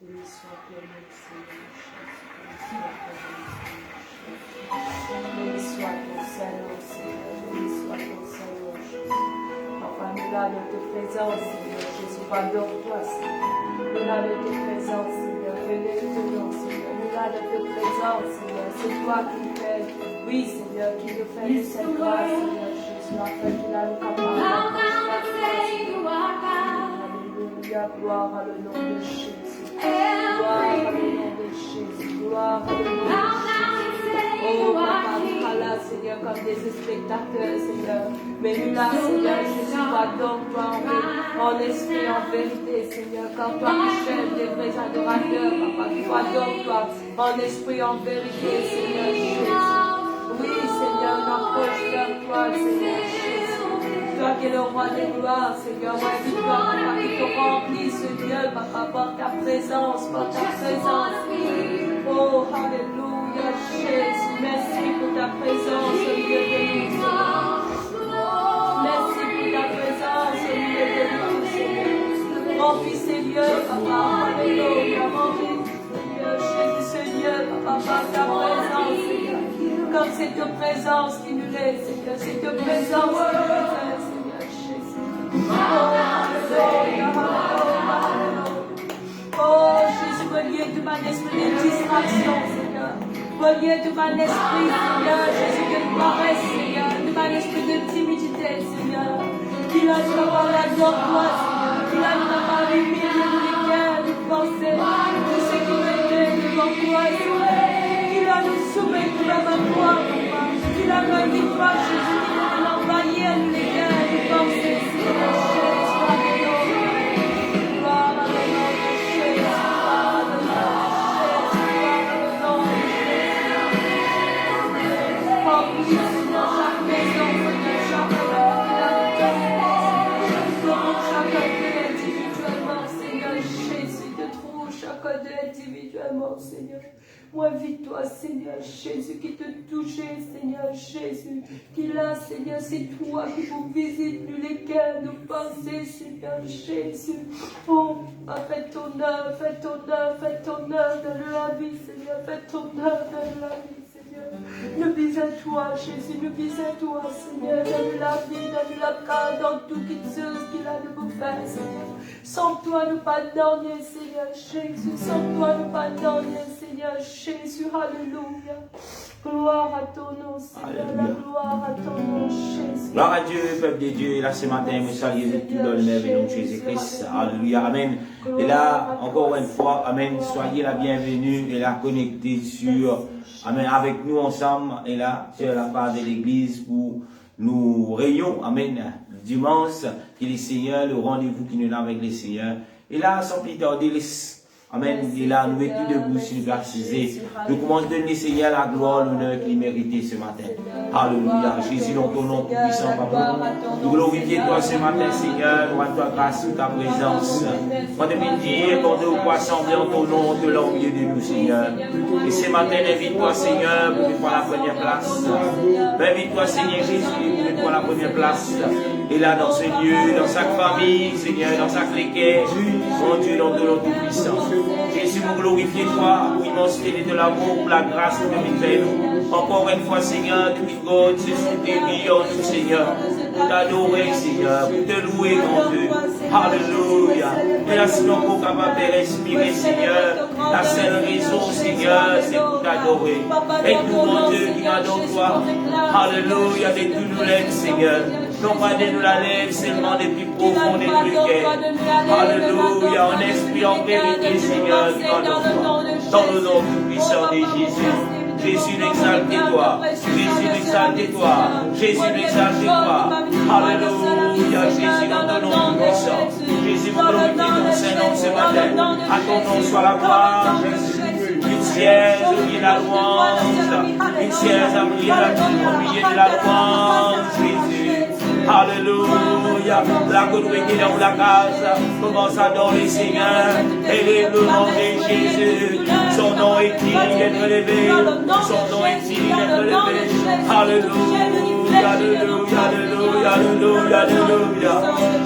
Béni soit ton nom, Seigneur Jésus. Béni soit ton Saint-Nom, Seigneur. Béni soit ton Saint-Nom, Jésus. Papa, nous là de ta présence, Seigneur Jésus. Pardonne toi, Seigneur. Nous là de ta présence, Seigneur. Venez te nom, Seigneur. Nous là de ta présence, Seigneur. C'est toi qui fais, oui, Seigneur, qui nous fait de cette grâce, Seigneur Jésus, afin qu'il a le capable. Alléluia, gloire à le nom de Jésus. Gloire à le nom de Jésus. Gloire à le nom de Jésus. Oh, Papa, nous sommes là, Seigneur, comme des spectateurs, Seigneur. Mais nous là, Seigneur Jésus, pardonne-toi en esprit, en vérité, Seigneur. Quand toi, Michel, des vrais adorateurs, Papa, pardonne-toi en esprit, en vérité, Seigneur Jésus. Oui, Seigneur, on approche vers toi, Seigneur Jésus. Toi qui es le roi des gloires, Seigneur, moi, dis-toi, Papa, qui te remplit ce lieu, Papa, par ta présence, par ta présence. Oh, alléluia, Jésus, merci pour ta présence au milieu de nous, Seigneur. Merci pour ta présence au milieu de nous, Seigneur. Remplis ces lieux, Papa, alléluia, remplis, Seigneur, Jésus, ce lieu, Papa, par ta présence, Seigneur. Comme c'est ta présence qui nous laisse, Seigneur, c'est ta présence qui nous laisse, Seigneur Jésus. Oh, alléluia, alléluia. Oh, Jésus, relié de mon esprit de distraction, Seigneur. Relié de mon esprit, Seigneur, Jésus, de paresse, Seigneur, de mon esprit de timidité, Seigneur. Qu'il a nous parler devant toi, Seigneur. Qu'il a nous parler au milieu de lesquels nous penser, de ce qui m'était devant toi, Seigneur. Qu'il a nous soumettre devant toi, Papa. Qu'il a nous toi, Jésus, qui nous envoyer lesquels nous penser, Seigneur. Individuellement, Seigneur. Moi, invite-toi, Seigneur Jésus, qui te touchait, Seigneur Jésus. Qui là, Seigneur, c'est toi qui nous visites, nous lesquels nous pensons, Seigneur Jésus. Oh, fais ton œuvre, fais ton œuvre, fais ton œuvre dans la vie, Seigneur. Fais ton œuvre dans la vie, Seigneur. Nous visons à toi, Jésus, nous visons à toi, Seigneur. Dans la vie, dans la cas, dans tout chose qu'il a de vous faire, Seigneur. Sans toi, nous pardonnons, Seigneur Jésus. Sans toi, nous pardonnons, Seigneur Jésus. Alléluia. Gloire à ton nom, Seigneur. La gloire à ton nom, Jésus. Gloire à Dieu, peuple de Dieu. Là, ce matin, nous saluons tout dans le nom de Jésus-Christ. Alléluia. Amen. Et là, encore une fois, Amen. Soyez la bienvenue et la connectée sur, Amen, avec nous ensemble. Et là, sur la part de l'église pour nous réunions, Amen, dimanche, qui est le Seigneur, le rendez-vous qui nous donne avec le Seigneur. Et là, sans plus tarder, Amen, et là, nous mettons debout sur le baptisé. Nous commençons à donner, Seigneur, la gloire, l'honneur qu'il méritait ce matin. Alléluia. Jésus, dans ton nom puissant, Papa. Nous glorifions toi ce matin, Seigneur. Nous rendons toi grâce pour ta présence. Moi, depuis dire, quand nous pouvons assembler en ton nom, de là au milieu de nous, Seigneur. Et ce matin, invite-toi, Seigneur, pour prendre la première place. Invite-toi, Seigneur Jésus, pour prendre la première place. Et là, dans ce lieu, dans chaque famille, Seigneur, dans chaque équerre, mon Dieu, dans ton nom tout-puissant. Jésus, vous glorifiez toi, pour l'immensité de l'amour, pour la grâce que nous faisons. Encore une fois, Seigneur, depuis God, c'est sous tes vies en nous, Seigneur, pour t'adorer, Seigneur, pour te louer, mon Dieu. Alléluia. Et là, sinon, pour capable de respirer, Seigneur, la seule raison, Seigneur, c'est pour t'adorer. Et nous, mon Dieu, qui adore toi. Alléluia, de tout nous l'aide, Seigneur. Non pas de nous la lèvre, seulement des plus profonds des plus cœurs. Alléluia, en esprit, en vérité, Seigneur, dans le nom puissant de Jésus. Jésus, n'exalte-toi. Jésus, n'exalte-toi. Jésus, n'exalte-toi. Alléluia, Jésus, dans ton nom puissant. Jésus, vous glorifiez ton Saint-Nom ce matin. À ton nom soit la gloire, Jésus. Une siège au milieu de la louange. Une siège au milieu de la louange, Jésus. Alléluia. La communauté dans la case commence à adorer le Seigneur. Élève le nom de Jésus. Son nom est digne d'être élevé. Son nom est digne d'être élevé. Alléluia, alléluia, alléluia, alléluia, alléluia.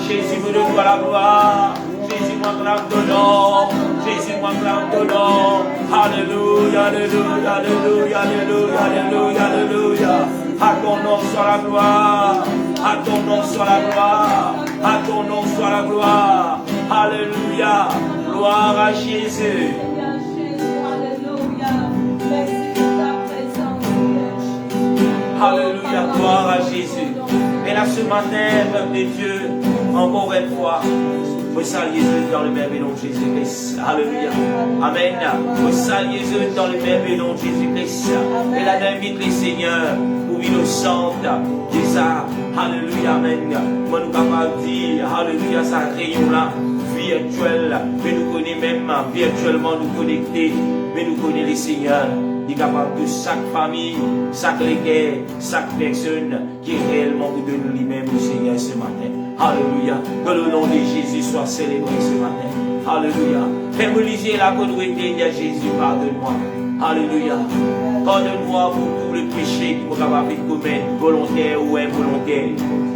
Jésus vous donne la gloire. Jésus moi clame ton nom. Jésus, moi clame ton nom. Alléluia, alléluia, alléluia, alléluia, alléluia, alléluia. À ton nom soit la gloire. À ton nom soit la gloire. À ton nom soit la gloire. Alléluia. Gloire à Jésus. Alléluia, gloire à Jésus. Et là ce matin, peuple de Dieu, encore une fois, vous saluez dans le merveilleux nom de Jésus-Christ. Alléluia. Amen. Vous saluez dans le merveilleux nom de Jésus-Christ. Et là, j'invite les seigneurs pour innocente. Et ça, alléluia, amen. Moi, nous capables de dire, alléluia, ça rayon là, virtuel. Mais nous connaissons même virtuellement nous connecter. Mais nous connaissons les seigneurs. Il est capable de chaque famille, chaque légué, chaque personne qui est réellement pour donner lui-même au Seigneur ce matin. Alléluia. Que le nom de Jésus soit célébré ce matin. Alléluia. Fais-moi liser la conduite à Jésus, pardonne-moi. Alléluia. Pardonne-moi pour tous les péchés qui m'ont capable de commettre, volontaire ou involontaire.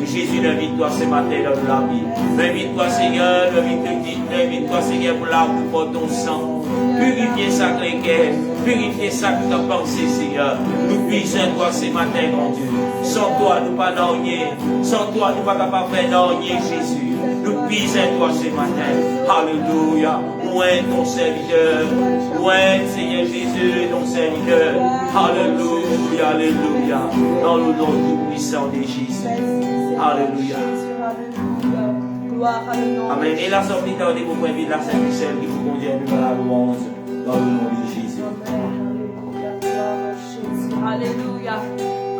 Jésus, invite-toi ce matin dans la vie. Invite-toi, Seigneur, invite-toi, Seigneur, pour l'amour pour ton sang. Purifier sacré cœur, purifier sacré pensée, Seigneur. Nous puissons toi ce matin, mon Dieu. Sans toi, nous pas n'ennier. Sans toi, nous pas capables de faire n'ennier, Jésus. Nous puissons toi ce matin. Alléluia. Loin ton serviteur. Loin, Seigneur Jésus, ton serviteur. Alléluia, alléluia. Dans le nom tout puissant de Jésus. Alléluia. Amen. Et la sortie dans les mots de la Saint-Michel qui vous conduit à la louange dans le nom de Jésus. Alléluia.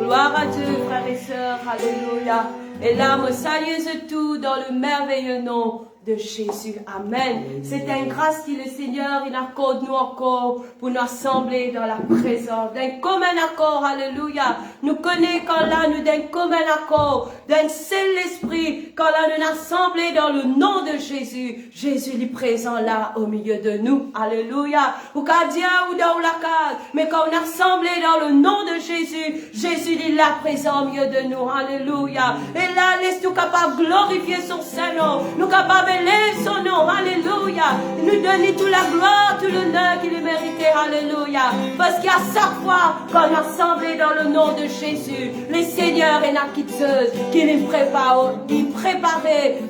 Gloire à Dieu, frères et sœurs. Alléluia. Et là, me saluez tout dans le merveilleux nom de Jésus. Amen. C'est une grâce que le Seigneur il accorde nous encore pour nous assembler dans la présence d'un commun accord. Alléluia. Nous connaissons quand là nous d'un commun accord, d'un seul esprit, quand là nous assemblés dans le nom de Jésus. Jésus est présent là au milieu de nous. Alléluia. Ou qu'à Dieu ou dans la case, mais quand on est assemblés dans le nom de Jésus, Jésus est là présent au milieu de nous. Alléluia. Et là, laisse-nous capables de glorifier son Saint-Nom. Nous capables d'élever son nom. Alléluia. Nous donner toute la gloire, tout l'honneur qu'il est mérité. Alléluia. Parce qu'à chaque fois qu'on est assemblés dans le nom de Jésus, les seigneurs et la quitteuse qui les préparent,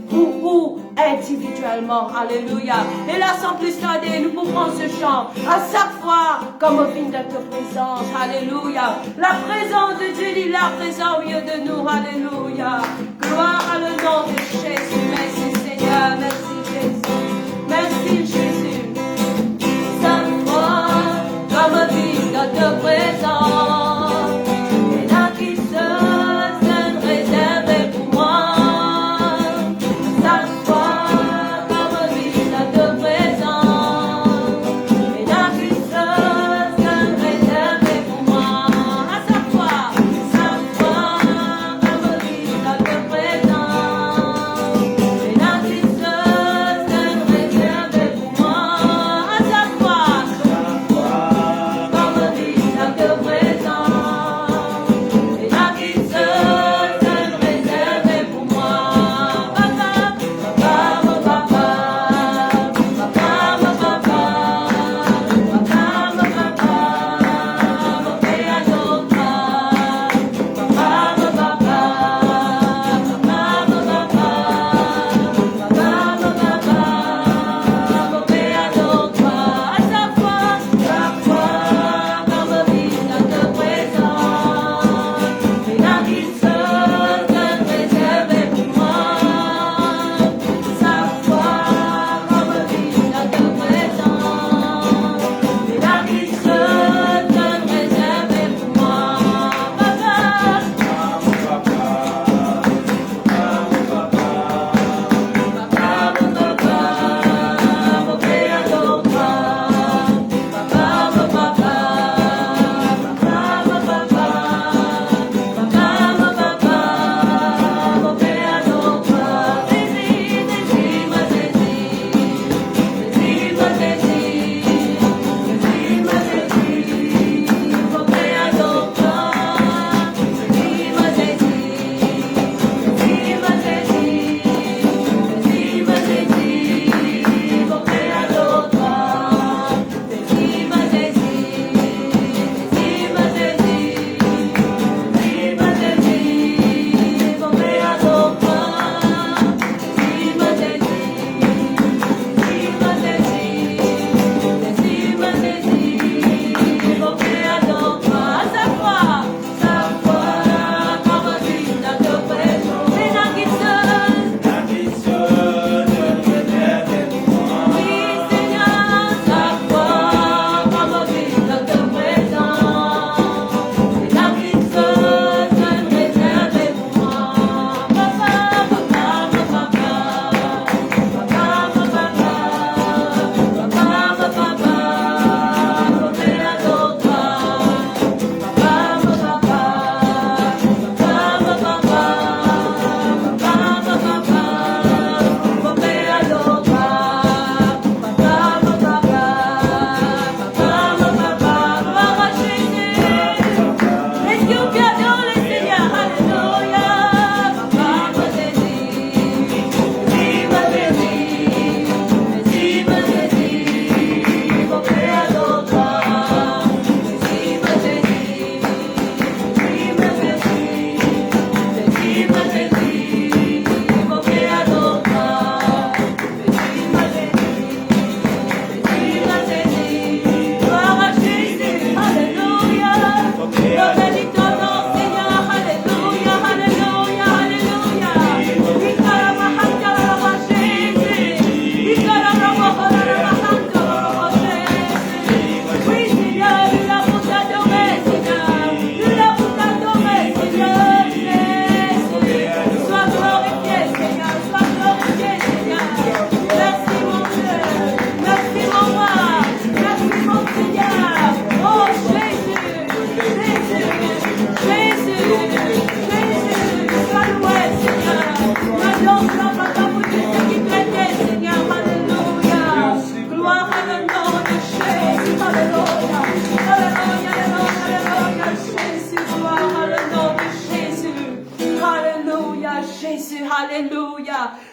pour vous individuellement. Alléluia. Et là, sans plus tarder, nous pouvons ce chant à chaque fois comme au fin de ta présence. Alléluia. La présence de Dieu, il est là présent au milieu de nous. Alléluia. Gloire à le nom de Jésus. Merci Seigneur. Merci Jésus. Merci Jésus. Chaque fois comme au fin de ta présence. Et là qui se réservé pour moi. Chaque fois comme au fin de ta présence. Et là qui se réservé pour moi. À chaque fois comme au fin de ta présence. Et là qui se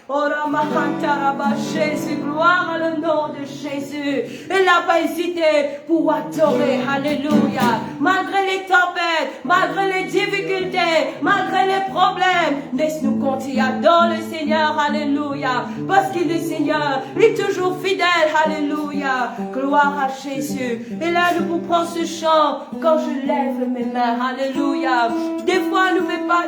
Ora Mahantara Jésus, gloire à le nom de Jésus. Elle n'a pas hésité pour adorer, alléluia. Malgré les tempêtes, malgré les difficultés, malgré les problèmes, laisse-nous continuer à adorer le Seigneur, alléluia. Parce qu'il est Seigneur, il est toujours fidèle, alléluia. Gloire à Jésus. Et là, nous prendre ce chant quand je lève mes mains, alléluia. Des fois,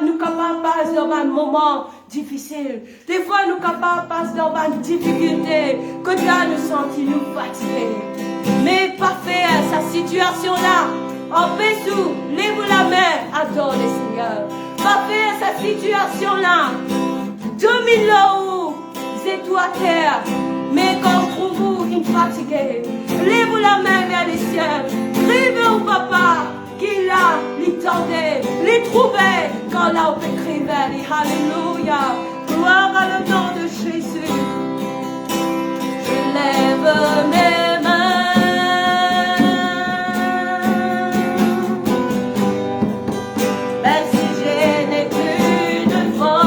nous capables passer dans un moment difficile. Des fois, nous capables passer dans une difficulté que Dieu nous sentit nous fatiguer. Mais parfait à sa situation-là, en paix-sous, lève la main, adore le Seigneur. Parfait à sa situation-là, domine là-haut, c'est toi à terre. Mais quand trouve-vous une fatiguée, lève la main vers les cieux, criez au papa, qu'il a, les tendait, les trouvait, quand là on peut crier, alléluia, gloire à le nom de Jésus. Je lève mes mains, même si je n'ai plus de vent.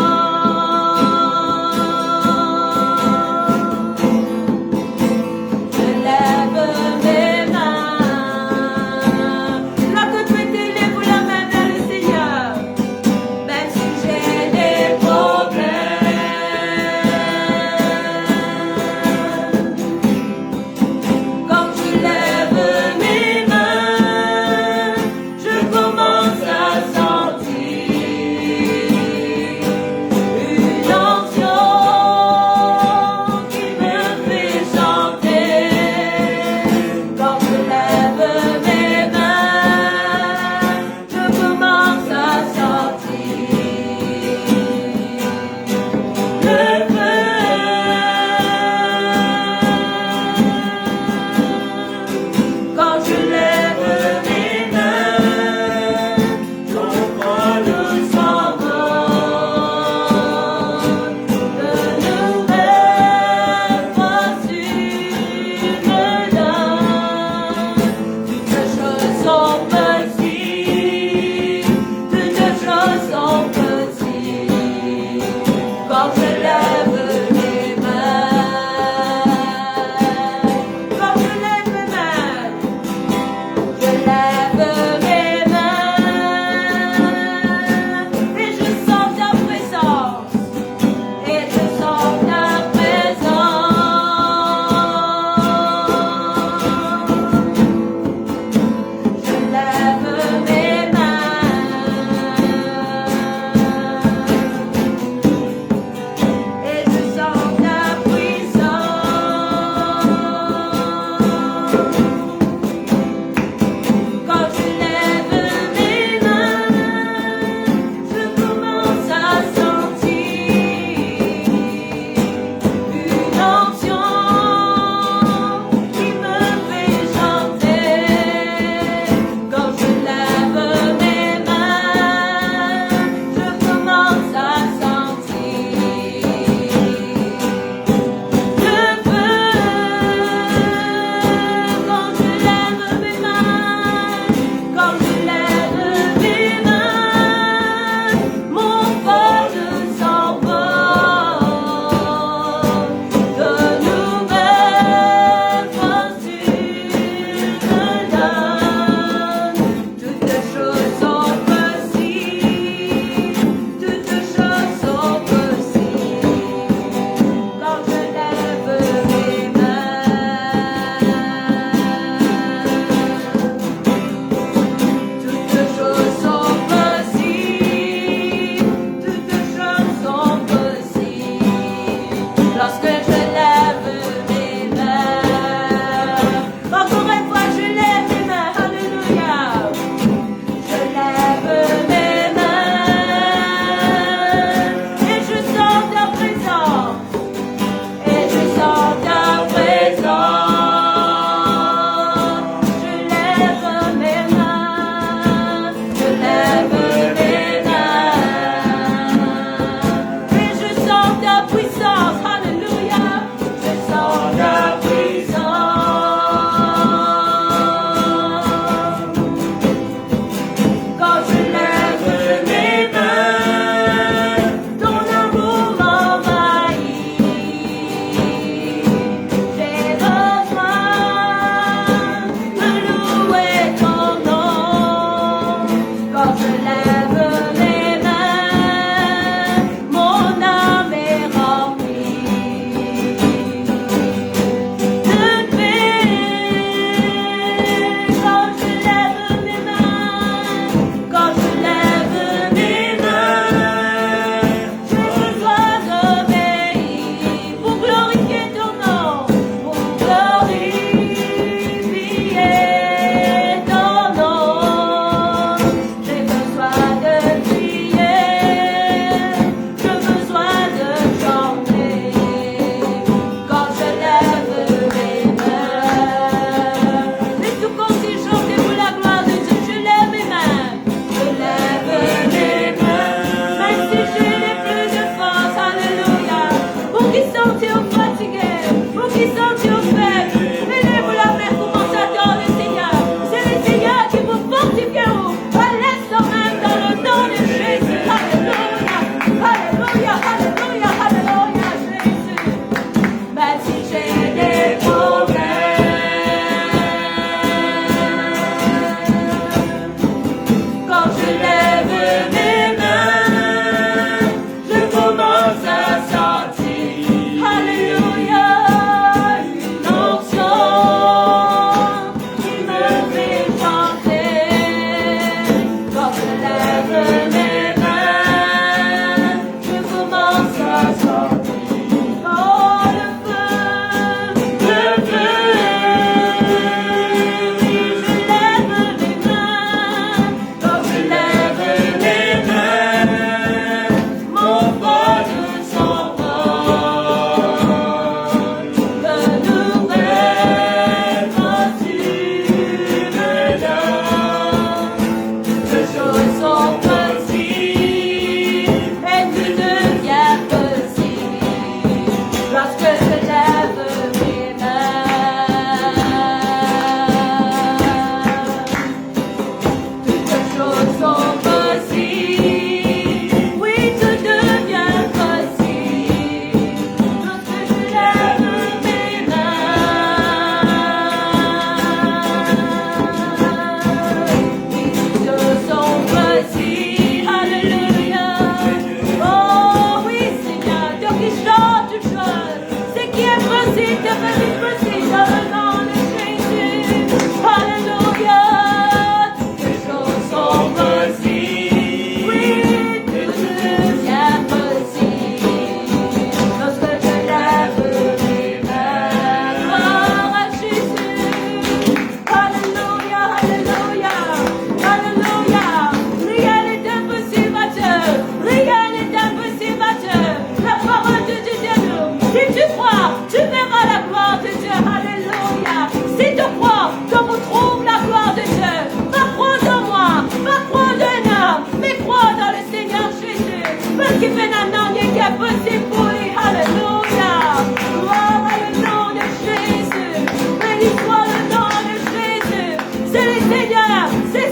c'est le Seigneur, c'est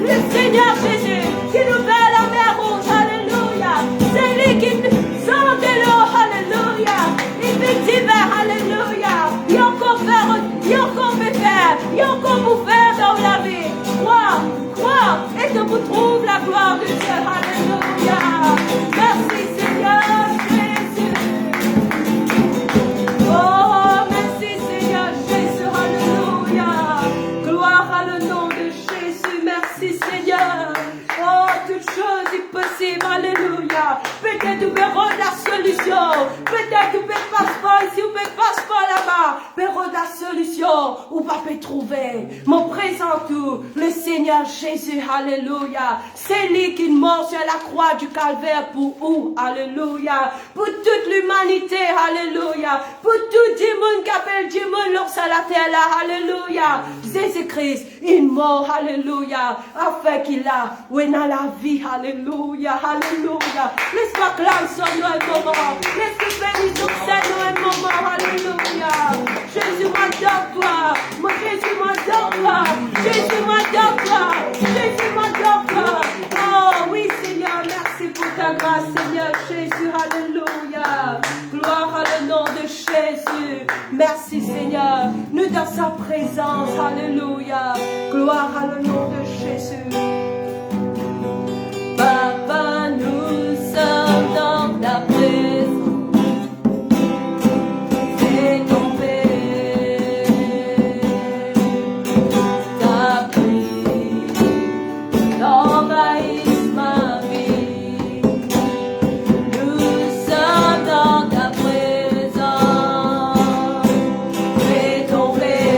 le Seigneur Jésus qui nous fait la mer rouge, alléluia. C'est lui qui nous sort de l'eau, alléluia. Il fait divers, alléluia. Il y a encore faire, il y a encore faire, il y a encore vous faire dans la vie. Crois, et que vous trouve la gloire de Dieu, alléluia. Merci Seigneur Jésus. Oh, merci Seigneur Jésus, alléluia. Gloire à le nom de Jésus, merci Seigneur. Oh, toute chose est possible, alléluia. Peut-être tu verras la solution. Peut-être tu ne passes pas ici, ou ne passes pas là-bas. Verras la solution, ou pas peut trouver. Mon présent tout, le Seigneur Jésus, alléluia. C'est lui qui mort sur la croix du calvaire pour où, alléluia. Pour toute l'humanité, alléluia. Pour tout démon qui appelle démon lors à la terre là, alléluia. Jésus-Christ, il mort, alléluia. Afin qu'il a, oui, dans la vie, alléluia, alléluia. Laisse-moi clamer sur nous un moment. Laisse-moi bénir sur scène un moment, alléluia. Jésus, m'adore toi. Mon Jésus, m'adore toi. Jésus, m'adore toi. Jésus, m'adore toi. Oh oui, Seigneur, merci pour ta grâce, Seigneur Jésus, alléluia. Gloire à le nom de Jésus. Merci, Seigneur. Nous dans sa présence, alléluia. Gloire à le nom de Jésus. Papa, nous sommes dans ta présence. Fais tomber ta pluie, envahisse ma vie. Nous sommes dans ta présence. Fais tomber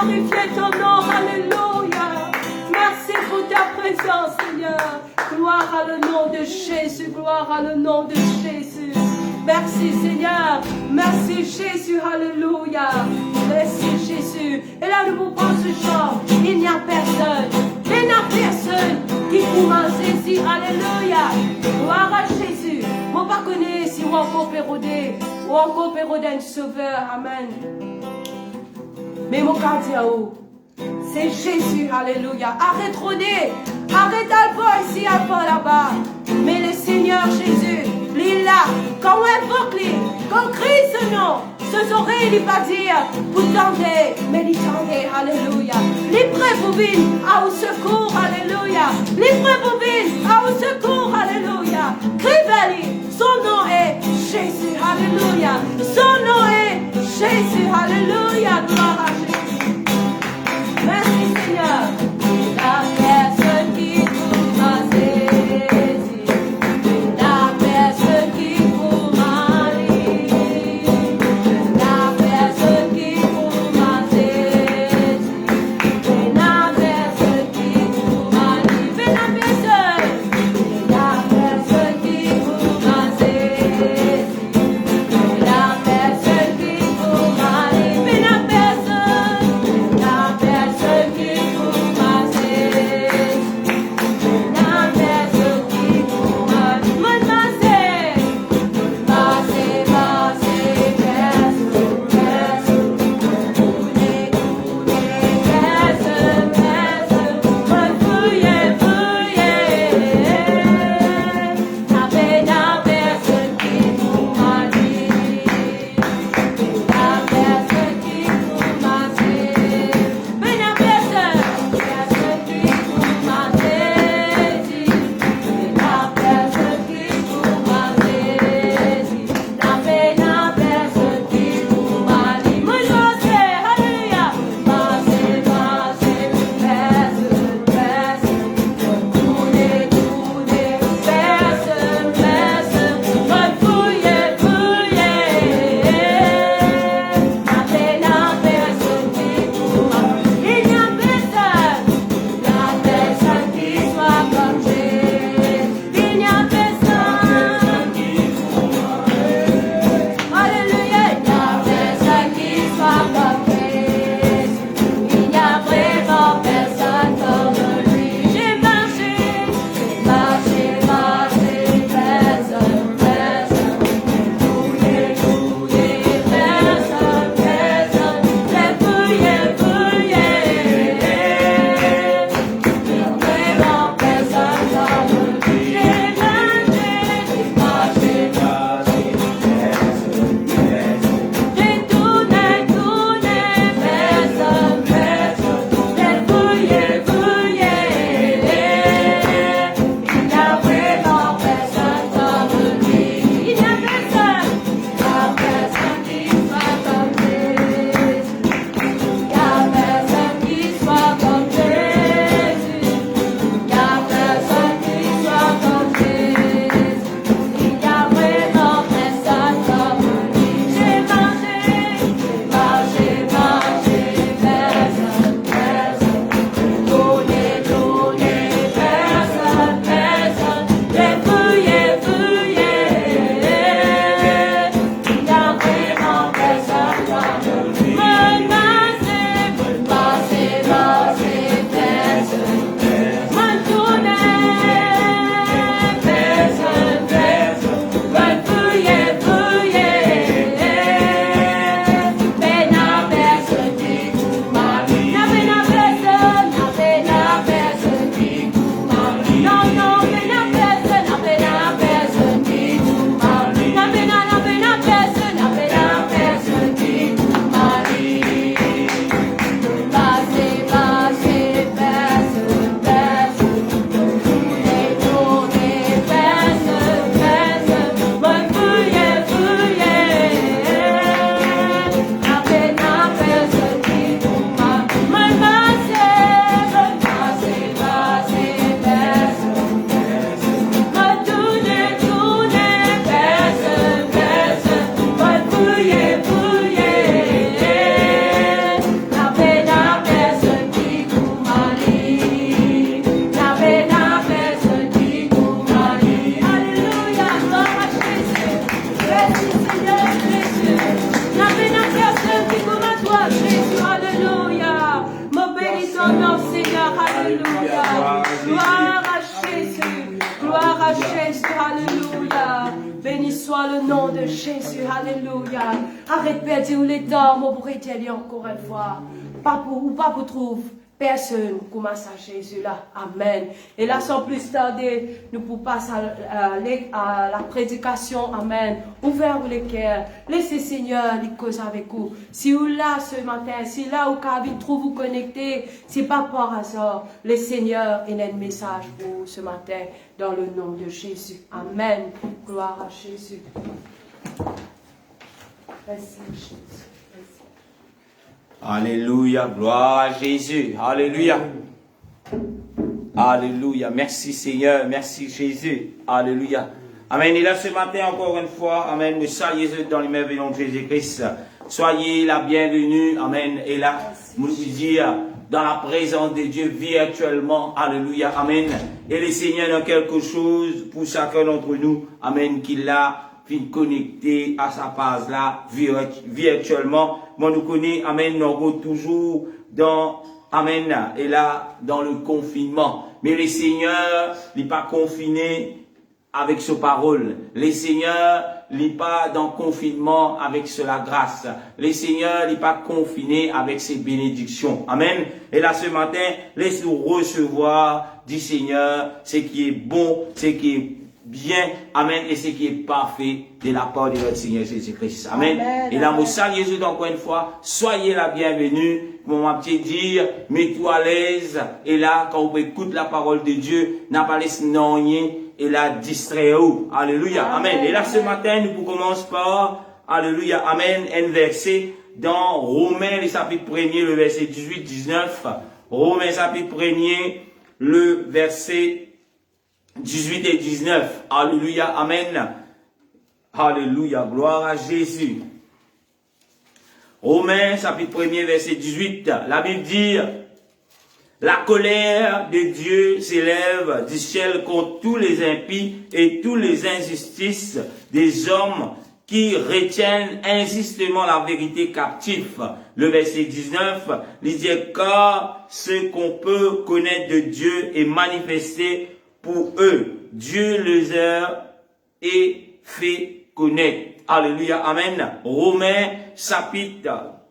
glorifier ton nom. Alléluia. Merci pour ta présence, Seigneur. Gloire à le nom de Jésus. Gloire à le nom de Jésus. Merci, Seigneur. Merci, Jésus. Alléluia. Merci, Jésus. Et là, nous vous prenons ce chant. Il n'y a personne. Il n'y a personne qui pourra saisir. Alléluia. Gloire à Jésus. Moi, pas connaître si on encore pérodé ou encore pérodé un sauveur. Amen. Mais mon cardio, c'est Jésus. Alléluia. Arrête René. Arrête Alpha ici, Alpha là-bas. Mais le Seigneur Jésus, il est là. Quand on invoque lui, quand on crie ce nom, ce oreilles, il va dire, vous tendez, mais il tendez, alléluia. Les prêts pour venir à au secours, alléluia. Les prêts pour venir à au secours, alléluia. Criez-lui, son nom est Jésus, alléluia. Son nom est Jésus, alléluia. Gloire à Jésus. Merci Seigneur. La personne qui pourra saisir, la personne qui pourra lire, la personne qui pourra saisir, la personne qui pourra lire, la personne dans le nom de Jésus. Alléluia. Arrête de dire les temps, mon pour étaler encore une fois. Pas pour trouver personne comme ça, Jésus là. Amen. Et là, sans plus tarder, nous pouvons passer à la prédication. Amen. Ouvrez les cœurs. Laissez Seigneur les causes avec vous. Si vous là ce matin, si là où vous trouve vous connecter, c'est pas par hasard. Le Seigneur a un message pour vous ce matin dans le nom de Jésus. Amen. Gloire à Jésus. Merci Jésus. Alléluia, gloire à Jésus. Alléluia. Alléluia. Merci Seigneur, merci Jésus. Alléluia. Amen. Et là ce matin encore une fois, amen, nous saluons dans les merveilleux de Jésus-Christ. Soyez la bienvenue, amen. Et là, nous vous dire dans la présence de Dieu virtuellement. Alléluia, amen. Et le Seigneur a quelque chose pour chacun d'entre nous, amen, qu'il a connecté à sa base là virtuellement. Moi nous connais, amen, nous sommes toujours dans, amen, et là dans le confinement. Mais le Seigneur n'est pas confiné avec sa parole. Le Seigneur n'est pas dans le confinement avec la grâce. Le Seigneur n'est pas confiné avec ses bénédictions. Amen. Et là ce matin, laisse-nous recevoir du Seigneur ce qui est bon, ce qui est bien, amen, et ce qui est parfait de la part de notre Seigneur Jésus-Christ. Amen. Et là, mon salut Jésus, encore une fois, soyez la bienvenue. Mon petit dire, mets-toi à l'aise. Et là, quand vous écoutez la parole de Dieu, n'a pas laissé rien, et là, distraire-vous. Alléluia. Amen. Et là, ce matin, nous commençons par, alléluia, amen, un verset dans Romains, le chapitre 1er, le verset 18-19. Romains, chapitre 1er, le verset 18 et 19. Alléluia. Amen. Alléluia. Gloire à Jésus. Romains, chapitre 1er, verset 18. La Bible dit, la colère de Dieu s'élève du ciel contre tous les impies et tous les injustices des hommes qui retiennent insistement la vérité captif. Le verset 19, il dit, car ce qu'on peut connaître de Dieu est manifesté pour eux. Dieu les a fait connaître. Alléluia. Amen. Romains, chapitre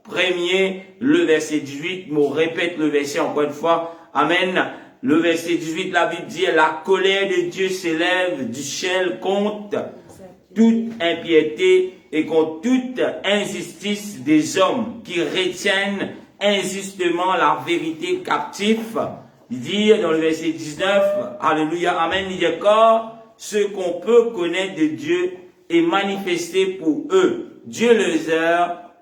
1er, le verset 18. Je répète le verset encore une fois. Amen. Le verset 18, la Bible dit, la colère de Dieu s'élève du ciel contre toute impiété et contre toute injustice des hommes qui retiennent injustement la vérité captive. Il dit dans le verset 19, alléluia, amen, il dit car ce qu'on peut connaître de Dieu est manifesté pour eux. Dieu les a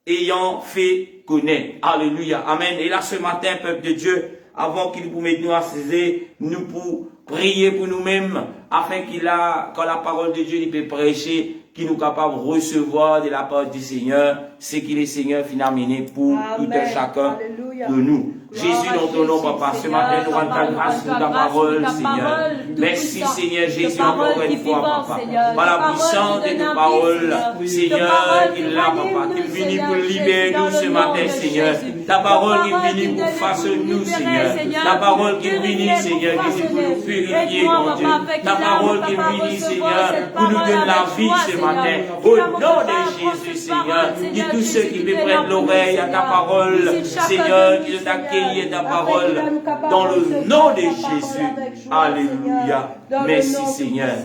ayant fait connaître. Alléluia, amen. Et là ce matin, peuple de Dieu, avant qu'il vous mette nous à saisir, nous pour prier pour nous-mêmes, afin quand la parole de Dieu il peut prêcher, qu'il nous capable de recevoir de la part du Seigneur, ce qu'il est Seigneur finalement pour tout un chacun de nous. Jésus, dans ton nom, Papa, ce matin, nous rendons ta grâce pour ta parole, Seigneur. Merci, Seigneur Jésus, encore une fois, Papa. Par la puissance de ta parole, Seigneur, il est là, Papa, qui est venu pour libérer nous ce matin, Seigneur. Ta parole qui est venue pour façonner nous, Seigneur. Ta parole qui est venue, Seigneur, qui est pour nous purifier, mon Dieu. Ta parole qui est venue, Seigneur, pour nous donner la vie ce matin. Au nom de Jésus, Seigneur, dis tous ceux qui me prêtent l'oreille à ta parole, Seigneur, qui t'accueillent ta parole dans le nom de Jésus. Alléluia. Merci Seigneur.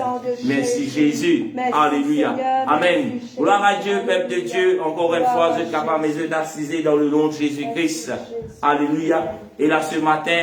Merci Jésus. Alléluia. Amen. Gloire à Dieu, peuple de Dieu. Encore une fois, je suis capable mes yeux d'assiser dans le nom de Jésus-Christ. Alléluia. Et là ce matin,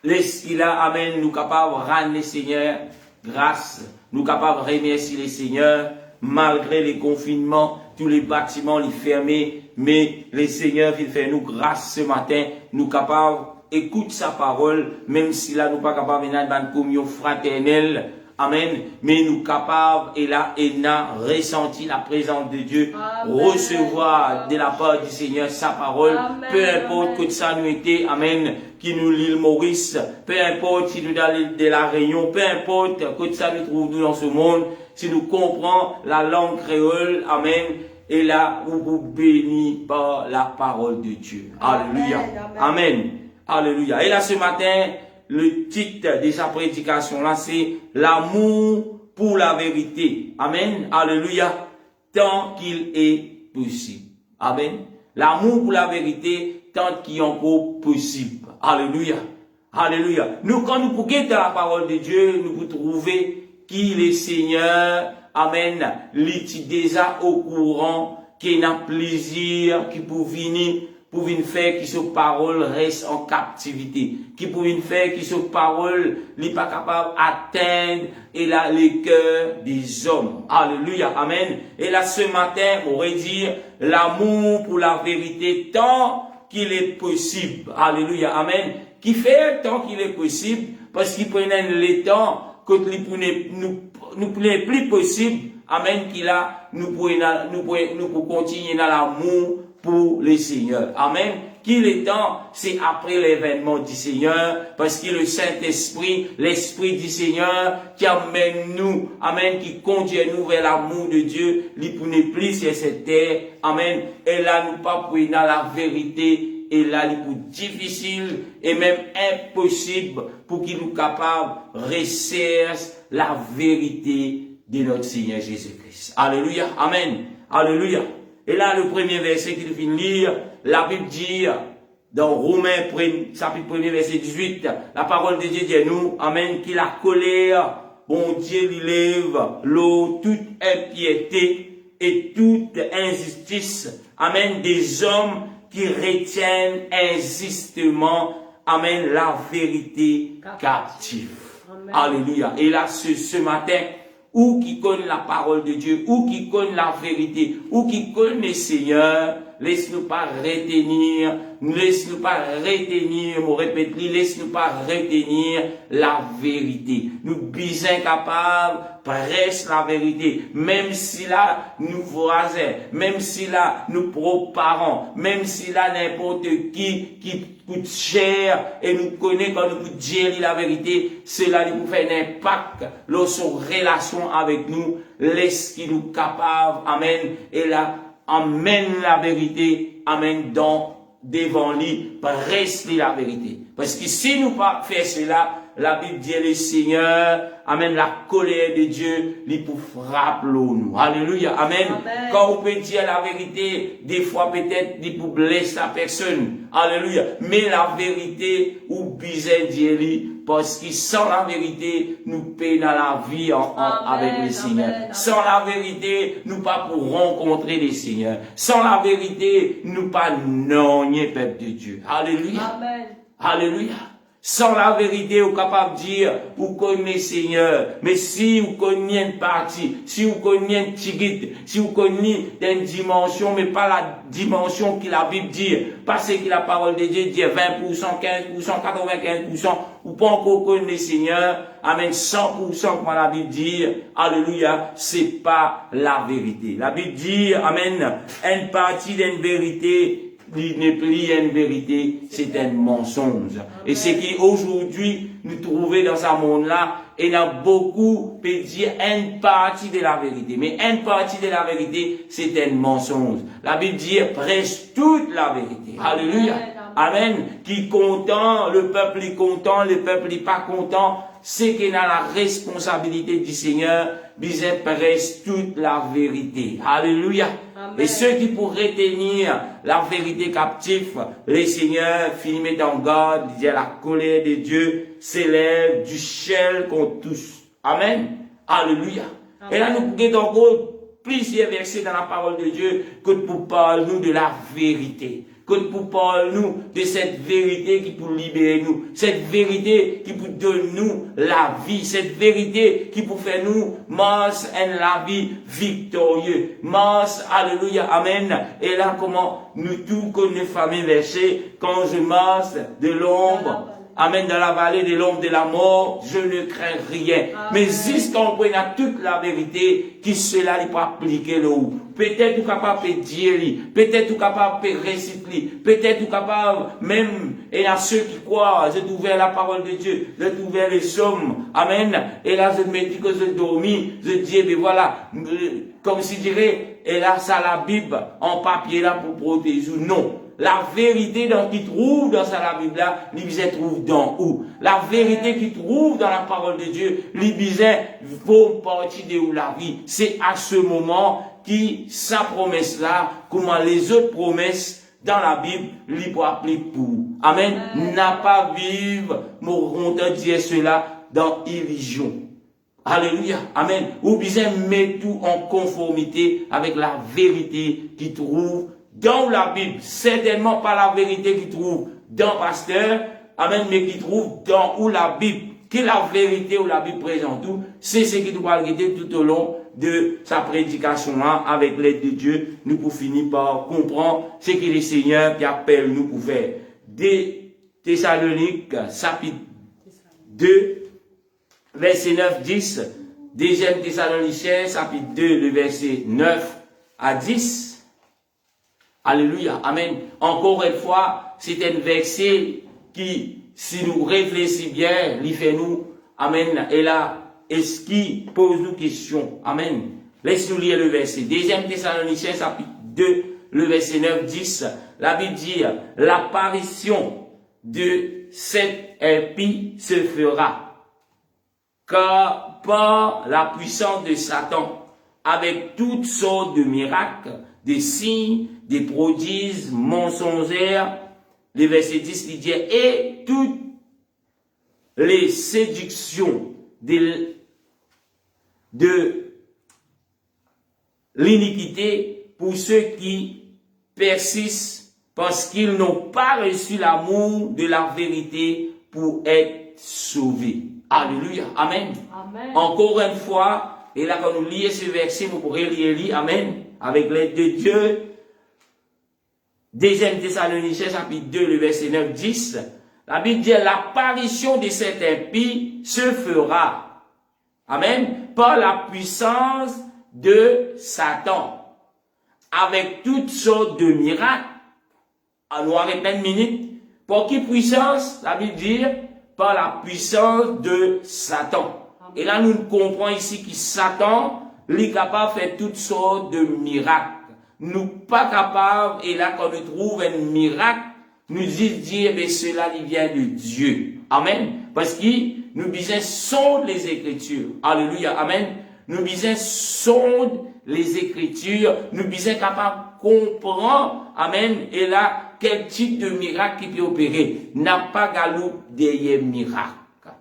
laisse-il amen, nous capables de rendre les Seigneur grâce. Nous capables de remercier les Seigneurs malgré les confinements, tous les bâtiments les fermés. Mais le Seigneur il fait nous grâce ce matin, nous capables écoute sa parole, même si là nous pas capables de dans une communion fraternelle. Amen. Mais nous capables et là et n'a ressenti la présence de Dieu, amen, recevoir de la part du Seigneur sa parole, amen, peu importe que ça nous était, amen, qui nous l'île Maurice, peu importe si nous dans de la Réunion, peu importe que ça nous trouve nous dans ce monde, si nous comprenons la langue créole, amen. Et là, où vous bénis par la parole de Dieu. Alléluia. Amen. Alléluia. Et là, ce matin, le titre de sa prédication, là, c'est l'amour pour la vérité. Amen. Alléluia. Tant qu'il est possible. Amen. L'amour pour la vérité, tant qu'il est encore possible. Alléluia. Alléluia. Nous, quand nous pouvons dans la parole de Dieu, nous pouvons trouver qu'il est Seigneur. Amen. Il déjà au courant, qu'il a plaisir, qui pour venir faire que cette parole reste en captivité, qui pour faire que cette parole n'est pas capable d'atteindre et là les cœurs des hommes. Alléluia, amen. Et là ce matin, on aurait dit l'amour pour la vérité tant qu'il est possible. Alléluia, amen. Qui fait tant qu'il est possible, parce qu'il prenait le temps que nous prenait plus possible. Amen, qu'il a, nous pouvons continuer dans l'amour pour le Seigneur. Amen. Qu'il est temps, c'est après l'événement du Seigneur, parce que le Saint-Esprit, l'Esprit du Seigneur, qui amène nous, amen, qui conduit nous vers l'amour de Dieu, il pour ne plus sur cette terre. Amen. Et là, nous pas pour dans la vérité, et là, il est difficile et même impossible pour qu'il nous capable rechercher la vérité de notre Seigneur Jésus-Christ. Alléluia. Amen. Alléluia. Et là, le premier verset qu'il vient lire, la Bible dit, dans Romains, chapitre 1, verset 18, la parole de Dieu dit à nous, amen, qu'il la colère, bon Dieu, il lève l'eau, toute impiété et toute injustice, amen, des hommes qui retiennent insistement, amen, la vérité captive. Amen. Alléluia. Et là, ce matin, ou qui connaît la parole de Dieu, ou qui connaît la vérité, ou qui connaît le Seigneur, laisse-nous pas retenir, on répète, laisse-nous pas retenir la vérité. Nous sommes incapables, prêche la vérité, même si là, nous voisins, même si là, nous parents, même si là, n'importe qui coûte cher, et nous connaît quand nous pouvons dire la vérité, cela nous fait un impact, lorsqu'on relation avec nous, laisse qui nous capable, amen, et là, amène la vérité, amen, devant lui, presse la vérité. Parce que si nous pas faire cela, la Bible dit le Seigneur, amen, la colère de Dieu, il pour frapper nous. Alléluia, amen. Amen. Quand on peut dire la vérité, des fois peut-être il pour blesser la personne. Alléluia. Mais la vérité, ou bizarre dire parce que sans la vérité, nous payons dans la vie avec le Seigneur. Amen. Sans la vérité, nous pas pour rencontrer le Seigneur. Sans la vérité, nous pas nogner peuple de Dieu. Alléluia. Amen. Alléluia. Sans la vérité, vous capable de dire, vous connaissez Seigneur. Mais si vous connaissez une partie, si vous connaissez un petit si vous connaissez une dimension, mais pas la dimension que la Bible dit, parce que la parole de Dieu dit 20%, 15%, 95%, ou pas encore connaissez Seigneur. Amen. 100% comme la Bible dit, alléluia, c'est pas la vérité. La Bible dit, amen, une partie d'une vérité, il n'est plus une vérité, c'est un mensonge. Amen. Et c'est qu'aujourd'hui, nous trouvons dans ce monde-là, il y a beaucoup peut dire une partie de la vérité. Mais une partie de la vérité, c'est un mensonge. La Bible dit presque toute la vérité. Amen. Alléluia. Amen. Qui content, le peuple est content, le peuple n'est pas content. C'est qu'il a la responsabilité du Seigneur, disait presque toute la vérité. Alléluia. Amen. Et ceux qui pourraient tenir la vérité captive, les seigneurs filmés en garde, disait la colère de Dieu s'élève du ciel contre tous. Amen. Alléluia. Amen. Et là, nous pouvons encore plusieurs versets dans la parole de Dieu que pour parler nous de la vérité. Que pour parler nous de cette vérité qui peut libérer nous, cette vérité qui peut donner nous la vie, cette vérité qui peut faire nous marcher en la vie victorieuse, marche, alléluia, amen. Et là, comment nous tous connaissons fameux verset, quand je marche de l'ombre, amen, dans la vallée de l'ombre de la mort, je ne crains rien. Amen. Mais jusqu'à on prenne toute la vérité, qui cela n'est pas appliqué le haut. Peut-être tout capable de dire, peut-être tout capable de réciter, peut-être tout capable, même, et à ceux qui croient, j'ai ouvert la parole de Dieu, j'ai ouvert les hommes, amen. Et là, je me dis que je dormis, je dis, mais voilà, comme si je dirais, et là, ça la Bible, en papier là pour protéger. Non. la vérité qui trouve dans la Bible là, il trouve dans où? La vérité qui trouve dans la parole de Dieu, il faut partir de où la vie. C'est à ce moment qui sa promesse là, comment les autres promesses dans la Bible, il peut appeler pour. Amen. N'a pas vivre, mon dire cela dans illusion. Alléluia. Amen. Ou bien mettre tout en conformité avec la vérité qui trouve dans la Bible. Certainement pas la vérité qui trouve dans pasteur. Amen. Mais qui trouve dans où la Bible. Que la vérité ou la Bible présente tout. C'est ce qui doit regarder tout au long de sa prédication hein, avec l'aide de Dieu. Nous pour finir par comprendre ce que le Seigneur qui appelle nous pour faire. Des Thessaloniques, chapitre 2. Verset 9, 10, deuxième Thessaloniciens, chapitre 2, le verset 9 à 10. Alléluia, amen. Encore une fois, c'est un verset qui, si nous réfléchissons bien, il fait nous, amen, et là, est-ce qui pose nous question, amen. Laisse-nous lire le verset. Deuxième Thessaloniciens, chapitre 2, le verset 9, 10. La Bible dit, l'apparition de cet impie se fera. Car par la puissance de Satan, avec toutes sortes de miracles, des signes, des prodiges mensongères, le verset 10 il dit, et toutes les séductions de l'iniquité pour ceux qui persistent parce qu'ils n'ont pas reçu l'amour de la vérité pour être sauvés. Alléluia. Amen. Amen. Encore une fois, et là quand nous lisons ce verset, vous pourrez lire, amen, avec l'aide de Dieu. Deuxième Thessaloniciens, chapitre 2, le verset 9, 10. La Bible dit, l'apparition de cet impie se fera. Amen. Par la puissance de Satan. Avec toutes sortes de miracles. Alors, avec une minute. Pour qui puissance? La Bible dit, par la puissance de Satan. Et là, nous comprenons ici que Satan, il est capable de faire toutes sortes de miracles. Nous pas capables, et là, quand nous trouvons un miracle, nous disons, mais cela, il vient de Dieu. Amen. Parce que nous disons, sondent les Écritures. Alléluia. Amen. Nous disons, sondent les Écritures. Nous disons, capables de comprendre. Amen. Et là, quel type de miracle qui peut opérer? N'a pas galop derrière miracle.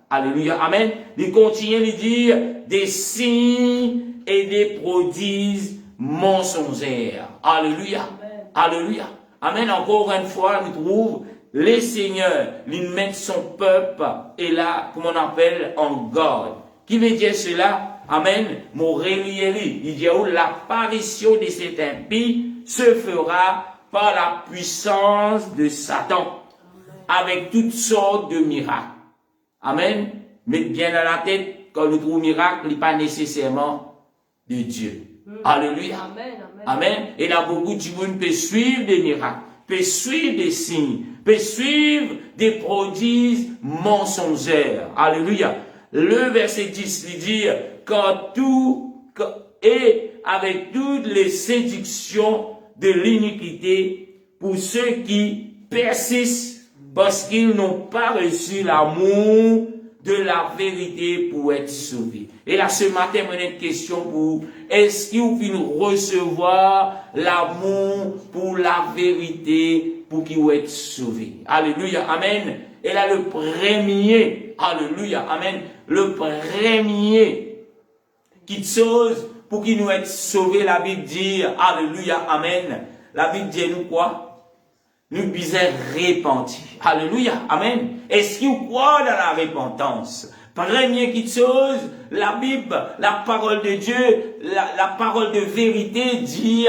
Alléluia. Amen. Il continue de dire des signes et des prodiges mensongères. Alléluia. Amen. Alléluia. Amen. Encore une fois, nous trouvons les seigneurs, ils mettent son peuple et là, comme on appelle, en garde. Qui veut dire cela? Amen. Mon relié, il dit où l'apparition de cet impie se fera par la puissance de Satan, avec toutes sortes de miracles. Amen. Mettez bien dans la tête, quand nous trouvons miracle, il n'est pas nécessairement de Dieu. Alléluia. Amen. Amen. Et là, beaucoup de gens peuvent suivre des miracles, peuvent suivre des signes, peuvent suivre des prodiges mensongères. Alléluia. Le verset 10, il dit, et avec toutes les séductions de l'iniquité pour ceux qui persistent parce qu'ils n'ont pas reçu l'amour de la vérité pour être sauvés. Et là, ce matin, on a une question pour vous. Est-ce que vous pouvez recevoir l'amour pour la vérité pour qu'ils soient être sauvés? Alléluia. Amen. Et là, le premier, alléluia. Amen. Le premier qui chose pour qu'ils nous être sauvés, la Bible dit, alléluia, amen. La Bible dit nous quoi? Nous disons repentir. Alléluia, amen. Est-ce que vous croyez dans la repentance? Premier qui chose, la Bible, la parole de Dieu, la parole de vérité dit,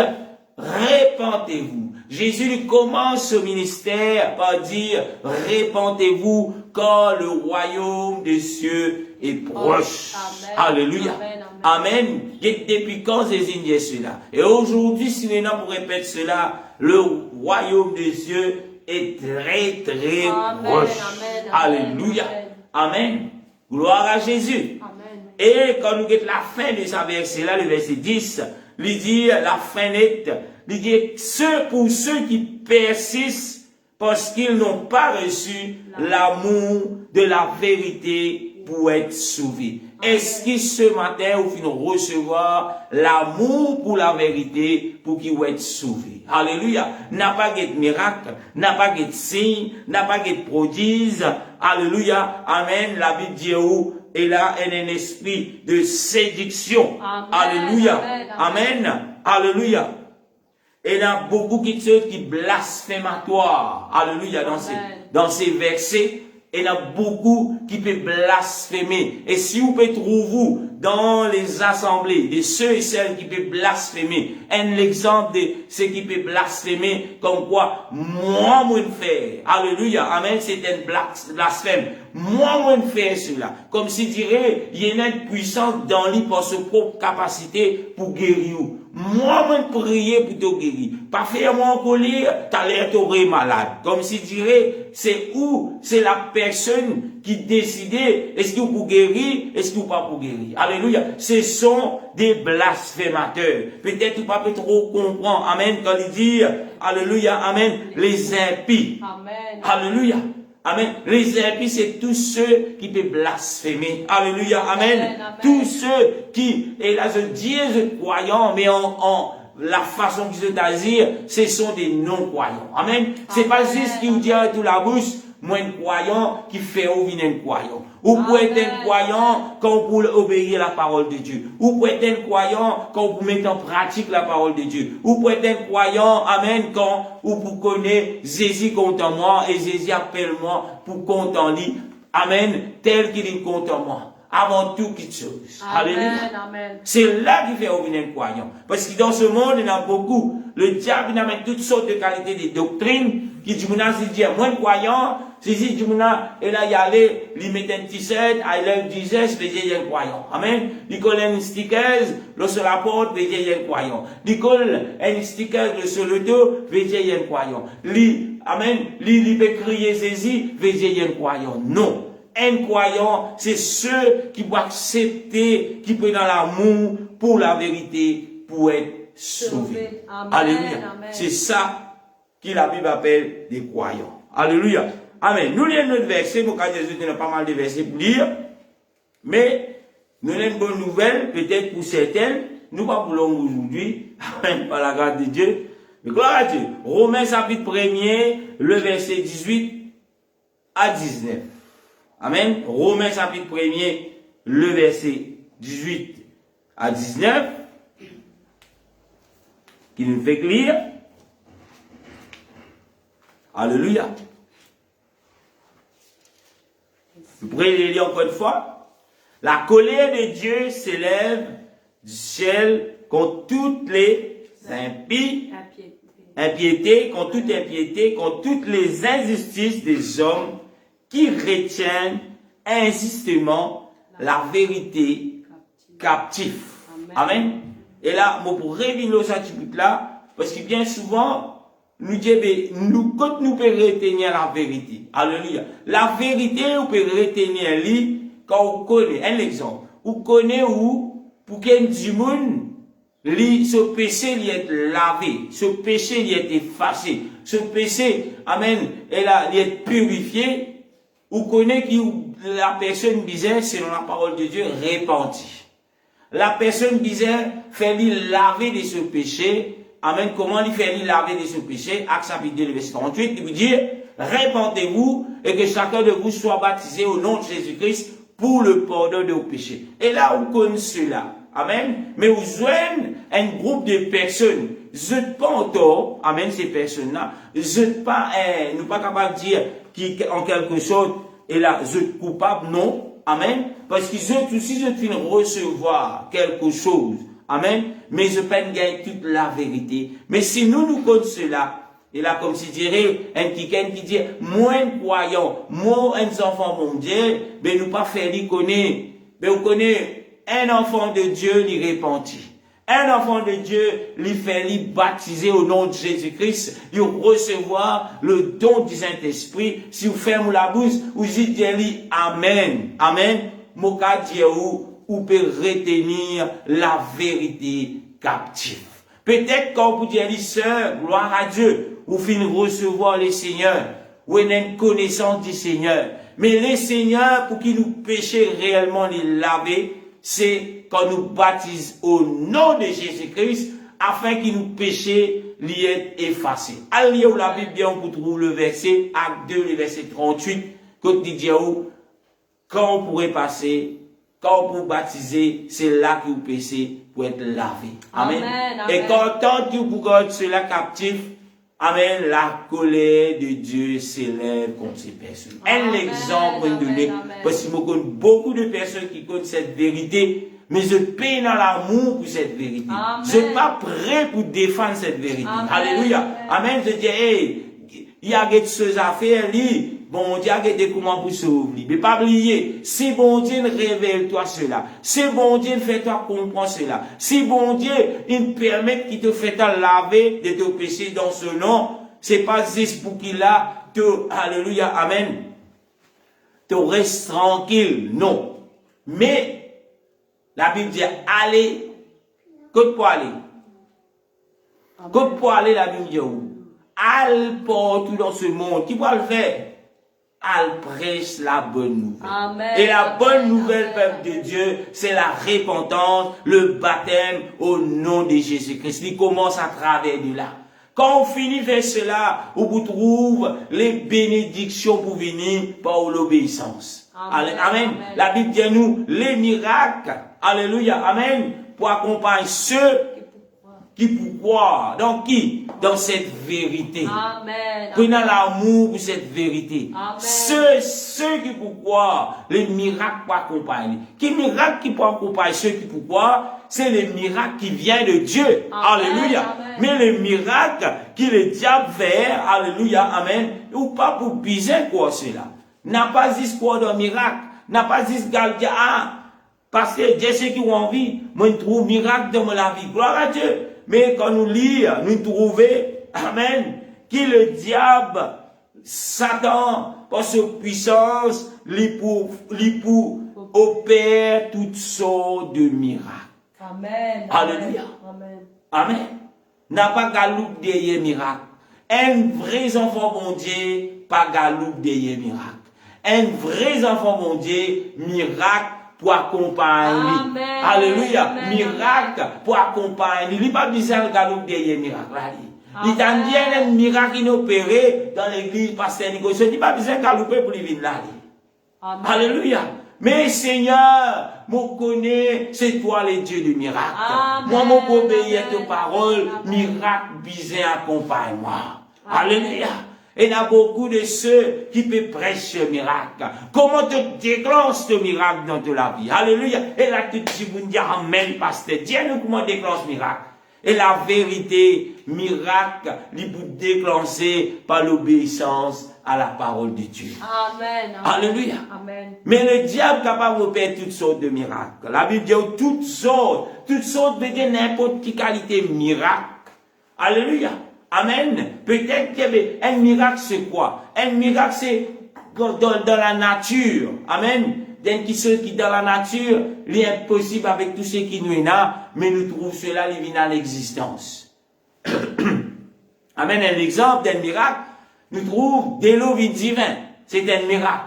repentez-vous. Jésus commence ce ministère par dire, repentez-vous car le royaume des cieux est proche. Amen. Alléluia. Amen. Amen. Depuis quand désigne cela? Et aujourd'hui, si nous pour répéter cela, le royaume des cieux est très, très proche. Amen. Alléluia. Amen. Amen. Gloire à Jésus. Amen. Et quand nous guettons la fin de ce verset-là, le verset 10, il dit la fin nette, Il dit, pour ceux qui persistent parce qu'ils n'ont pas reçu l'amour de la vérité pour être sauvés. Est-ce que ce matin, vous finissez recevoir l'amour pour la vérité pour qu'ils soient sauvés? Alléluia. N'a pas de miracle, n'a pas de signe, n'a pas de prodige. Alléluia. Amen. La Bible dit où? Et là, elle est un esprit de séduction. Amen. Alléluia. Amen. Amen. Alléluia. Et il y a beaucoup de choses qui blasphématoires. Alléluia. Dans ces versets. Et il y a beaucoup qui peuvent blasphémer. Et si vous pouvez trouver dans les assemblées de ceux et celles qui peuvent blasphémer, un exemple de ceux qui peuvent blasphémer, comme quoi, moi, faire. Alléluia. Amen. C'est un blasphème. Moi, faire cela. Comme si dirait, il y a une puissance dans lui pour sa propre capacité pour guérir. Moi, prier pour te guérir. Pas faire mon colère, t'as l'air t'aurais malade. Comme si dirait, c'est où? C'est la personne qui décidait, est-ce que vous pour guérir, est-ce que vous pas pour guérir. Alléluia. Ce sont des blasphémateurs. Peut-être vous pas trop comprendre. Amen. Quand il dit, alléluia, amen, les impies. Amen. Alléluia. Amen. Les impies, c'est tous ceux qui peuvent blasphémer. Alléluia. Amen. Amen. Tous ceux qui, et là je dis croyants, mais en la façon qu'ils se dire, ce sont des non-croyants. Amen. C'est pas juste qui vous dit à tout la bouche, moi un croyant qui fait ou vient un croyant. Ou pour être un croyant quand vous obéir la parole de Dieu. Ou pour être un croyant quand vous mettez en pratique la parole de Dieu. Ou pour être un croyant, amen, quand vous connaissez Jésus compte en moi et Jésus appelle moi pour compte en lui. Amen, tel qu'il est compte en moi. Avant tout toute chose. Alléluia. C'est là qu'il fait revenir un croyant. Parce que dans ce monde, il y en a beaucoup. Le diable, il amène toutes sortes de qualités de doctrines qui dit, moi, croyant, si dit, et là, il y a il met un t-shirt, I love Jesus, il y a un croyant. Amen. Il colle un sticker, le sur la porte, il y a un croyant. Il colle un sticker, le sur le dos, il y a un croyant. Amen. Il peut crier Jésus, il y a un croyant. Non. Un croyant, c'est ceux qui vont accepter, qui prennent l'amour pour la vérité, pour être sauvés. Alléluia. C'est ça que la Bible appelle des croyants. Alléluia. Amen. Nous lisons notre verset, mon cas Jésus, il y a pas mal de versets pour lire, mais nous avons une bonne nouvelle, peut-être pour certains, nous pas pour l'homme aujourd'hui, par la grâce de Dieu, mais gloire à Dieu. Romains chapitre 1er, le verset 18 à 19. Amen. Romains chapitre 1er, le verset 18 à 19, qui nous fait lire. Alléluia. Vous pourrez les lire encore une fois. La colère de Dieu s'élève du ciel contre toutes les impiétés, contre toute impiété, contre toutes les injustices des hommes qui retiennent insistement la vérité captive. Amen. Et là, moi, pour revenir au chapitre là, parce que bien souvent, quand nous pouvons retenir la vérité. Alléluia. La vérité, vous pouvez retenir lui quand vous connaissez. Un exemple. Vous connaissez où, pour qu'il du monde, ce péché lui est lavé. Ce péché lui est effacé. Ce péché, amen, et là, il est purifié. Vous connaissez que la personne bizarre, selon la parole de Dieu, repentit. La personne bizarre fait lui laver de ce péché. Amen. Comment lui fait lui laver de ce péché? Acte chapitre 2, verset 38, il vous dit, répentez-vous et que chacun de vous soit baptisé au nom de Jésus-Christ pour le pardon de vos péchés. Et là, vous connaissez cela. Amen. Mais vous joignez un groupe de personnes. Vous n'êtes pas en tort. Amen, ces personnes-là. Vous n'êtes pas, nous pas capable de dire qu'en quelque chose, et là, vous êtes coupable. Non. Amen. Parce qu'ils ont aussi, je viens recevoir quelque chose. Amen. Mais je peux gagner toute la vérité. Mais si nous connaissons cela, et là, comme si dirait un qui dit, moi, un croyant, moi, un enfant mondial, mais nous pas faire lui connaître. Mais vous connaissez, un enfant de Dieu, lui repentit. Un enfant de Dieu, lui fait lui baptiser au nom de Jésus-Christ, lui recevoir le don du Saint-Esprit. Si vous fermez la bouche, vous dites Amen. Amen. Moka Dieu, ou peut retenir la vérité captive. Peut-être quand vous dites, sœur, gloire à Dieu, vous finissez recevoir les Seigneurs, vous avez une connaissance du Seigneur. Mais les Seigneurs, pour qu'ils nous péchent réellement les laver, c'est quand nous baptisons au nom de Jésus-Christ, afin qu'ils nous péchés les être effacés. Allez où la Bible bien, on trouve le verset, Acte 2, le verset 38, quand il dit, quand on pourrait passer, quand on pourrait baptiser, c'est là que vous péchez pour être lavé. Amen. Et quand tu pourras cela captif, amen, la colère de Dieu s'élève contre ces personnes. Un exemple donné, parce que je connais beaucoup de personnes qui connaissent cette vérité, mais je paie dans l'amour pour cette vérité. Amen. Je ne suis pas prêt pour défendre cette vérité. Amen. Alléluia. Amen. Je dis, hey, il y a des choses à faire, bon Dieu a des comment pour sauver. Mais pas oublier, si bon Dieu révèle-toi cela, si bon Dieu fait-toi comprendre cela, si bon Dieu il permet qu'il te fait laver de tes péchés dans ce nom, c'est pas juste pour qu'il a te, alléluia, amen, te reste tranquille, non. Mais, la Bible dit, allez, que pour aller? Que pour aller, la Bible dit où? Al partout dans ce monde. Qui va le faire? Al prêche la bonne nouvelle. Amen. Et la bonne nouvelle, peuple de Dieu, c'est la repentance, le baptême au nom de Jésus-Christ. Il commence à travers de là. Quand on finit vers cela, on vous trouve les bénédictions pour venir par l'obéissance. Amen. Amen. La Bible dit à nous, les miracles, alléluia, amen, pour accompagner ceux qui pour croire. Dans qui? Dans cette vérité. Amen. Prenez l'amour pour cette vérité. Amen. Ceux qui pour croire, les miracles pour accompagner. Qui miracle qui pour accompagner ceux qui pour croire? C'est les miracles qui viennent de Dieu. Amen. Alléluia. Amen. Mais les miracles que le diable fait, alléluia, amen, ou pas pour biser quoi cela. N'a pas dit quoi de miracle. N'a pas dit dire, parce que Dieu sait qui ont envie. Moi, je trouve miracle dans la vie. Gloire à Dieu. Mais quand nous lisons, nous trouvons, amen, que le diable, Satan, par sa puissance, lui pour opère toutes sortes de miracles. Amen. Alléluia. Amen. Amen. N'a pas galoupe derrière miracle. Un vrai enfant bon Dieu, pas galoupe derrière miracle. Un vrai enfant bon Dieu, miracle pour accompagner. Amen. Alléluia. Amen. Miracle pour accompagner. Il n'y a pas besoin de galoupe derrière miracle. Il t'a dit un miracle inopéré dans l'église pasteur Nico. Il n'y a pas besoin de galouper pour lui venir là. Alléluia. Mais Seigneur, moi connais, c'est toi le Dieu du miracle. Amen. Moi, moi obéir à tes paroles, miracle, bizarre, accompagne-moi. Alléluia. Et il y a beaucoup de ceux qui peuvent prêcher ce miracle. Comment te déclenche ce miracle dans ta vie? Alléluia. Et là, tu dis, vous dites, amen, pasteur. Dis-nous comment déclenche ce miracle. Et la vérité, miracle, il peut déclencher par l'obéissance à la parole de Dieu. Amen. Alléluia. Amen. Mais le diable est capable de faire toutes sortes de miracles. La Bible dit toutes sortes veut dire n'importe quelle qualité miracle. Alléluia. Amen. Peut-être qu'un miracle c'est quoi? Un miracle c'est dans la nature. Amen. Qui dans la nature, il est impossible avec tout ce qui nous est là, mais nous trouvons cela, il vient à l'existence. Amen. Un exemple d'un miracle, nous trouvons de l'eau divin. C'est un miracle.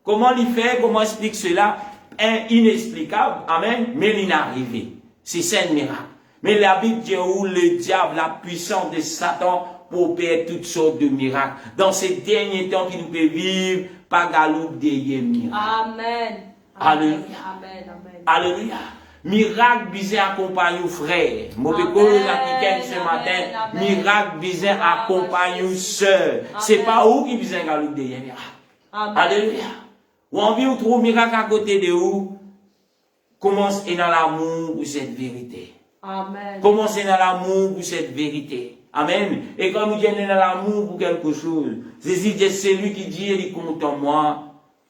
Comment il fait, comment explique cela? Inexplicable. Amen. Mais il est arrivé. C'est un miracle. Mais la Bible dit où le diable, la puissance de Satan, pour opérer toutes sortes de miracles. Dans ces derniers temps qui nous peut vivre, pas galoupe derrière miracle. Amen. Alléluia. Amen. Amen. Alléluia. Miracle bizarre accompagne aux frères. Mauvais cause africaine ce matin. Miracle bizarre accompagne aux sœurs. C'est pas où qui bizarre galoupe derrière miracle. Alléluia. Ou envie ou trouve miracle à côté de où? Commence dans l'amour pour cette vérité. Amen. Commencez dans l'amour pour cette vérité. Amen. Et quand vous êtes dans l'amour pour quelque chose, c'est lui qui dit, il est content moi,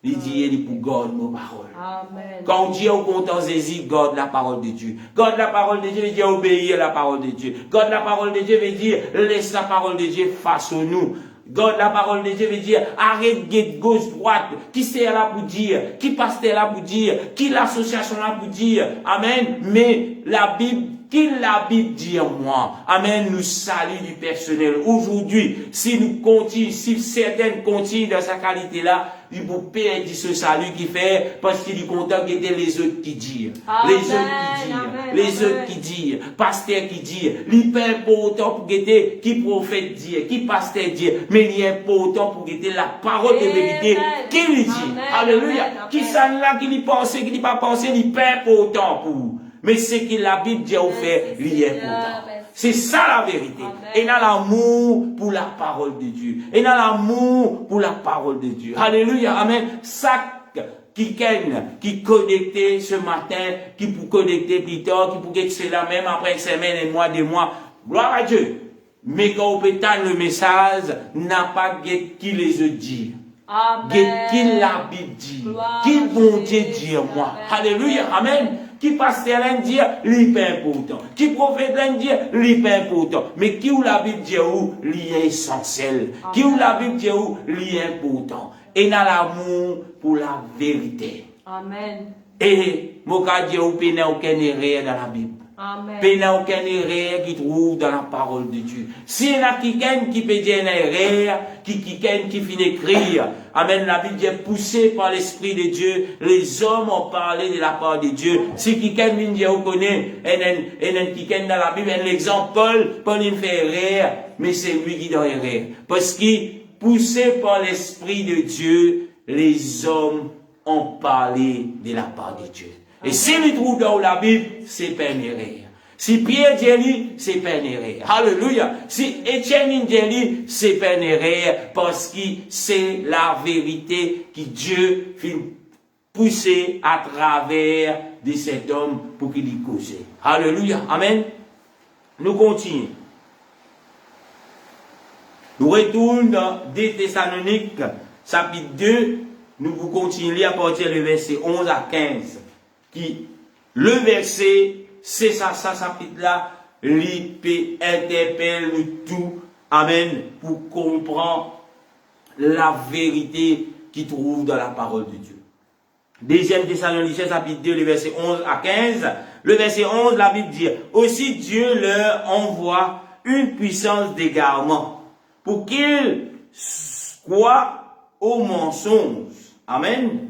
il dit, il est pour garder nos paroles. Amen. Quand on dit au content Jésus, garde la parole de Dieu. Garde la parole de Dieu veut dire obéir à la parole de Dieu. Garde la parole de Dieu veut dire laisse la parole de Dieu façonne-nous. God, la parole de Dieu veut dire, arrête guette gauche, droite. Qui c'est là pour dire? Qui pasteur là pour dire? Qui l'association là pour dire? Amen. Mais la Bible Qui la Bible dit en moi? Amen, nous salut du personnel. Aujourd'hui, si nous continuons, si certaines continuent dans sa qualité-là, il vous perdre ce salut qui fait, parce qu'il est content qu'il y ait les autres qui disent. Les autres qui disent. Les autres qui disent. Pasteur qui dit. Il est important pour guetter, qui prophète dit, qui pasteur dit, mais il est important pour guetter la parole de vérité qu'il dit. Alléluia. Qui ça là, qui lui pense, qui lui pas pensé, il est pas important pour vous. Mais ce que la Bible dit au fait, il est important. C'est ça la vérité. Et dans l'amour pour la parole de Dieu. Et dans l'amour pour la parole de Dieu. Alléluia. Amen. Ça qui connecté ce matin, qui pour connecter plus tard, qui pour être cela même après semaine et mois, des mois. Gloire à Dieu. Mais quand on peut entendre le message, n'a pas qui les autres dit. Qui la Bible dit. Qui bon Dieu dit moi. Alléluia. Amen. Qui pasteur l'un dit, il est important. Qui prophète l'un dit, il est important. Mais qui ou la Bible dit où, il est essentiel. Qui ou la Bible dit où, il est important. Et dans l'amour pour la vérité. Amen. Et, mon cas dit où, il n'y a aucun erreur dans la Bible. Amen. Il n'y a aucun erreur qui trouve dans la parole de Dieu. S'il y a quelqu'un qui peut dire une erreur, qui finit écrire, amen, la Bible est poussée par l'Esprit de Dieu, les hommes ont parlé de la part de Dieu. Si quelqu'un vient dire, vous connaissez, quelqu'un dans la Bible, un exemple, Paul il fait erreur, mais c'est lui qui doit erreur. Parce que, poussé par l'Esprit de Dieu, les hommes ont parlé de la part de Dieu. Et s'il si trouve dans la Bible, c'est pas une erreur. Si Pierre dit, c'est pas une erreur. Alléluia. Si Étienne dit, c'est pas une erreur, parce que c'est la vérité que Dieu fait pousser à travers de cet homme pour qu'il y cause. Alléluia. Amen. Nous continuons. Nous retournons dans 2 Thessaloniques, chapitre 2. Nous vous continuons à partir du verset 11 à 15. Qui, le verset, c'est ça chapitre-là, l'IP interpelle tout, amen, pour comprendre la vérité qui trouve dans la parole de Dieu. 2 Thessaloniciens, chapitre 2, le verset 11 à 15. Le verset 11, la Bible dit, aussi Dieu leur envoie une puissance d'égarement pour qu'ils croient au mensonge. Amen.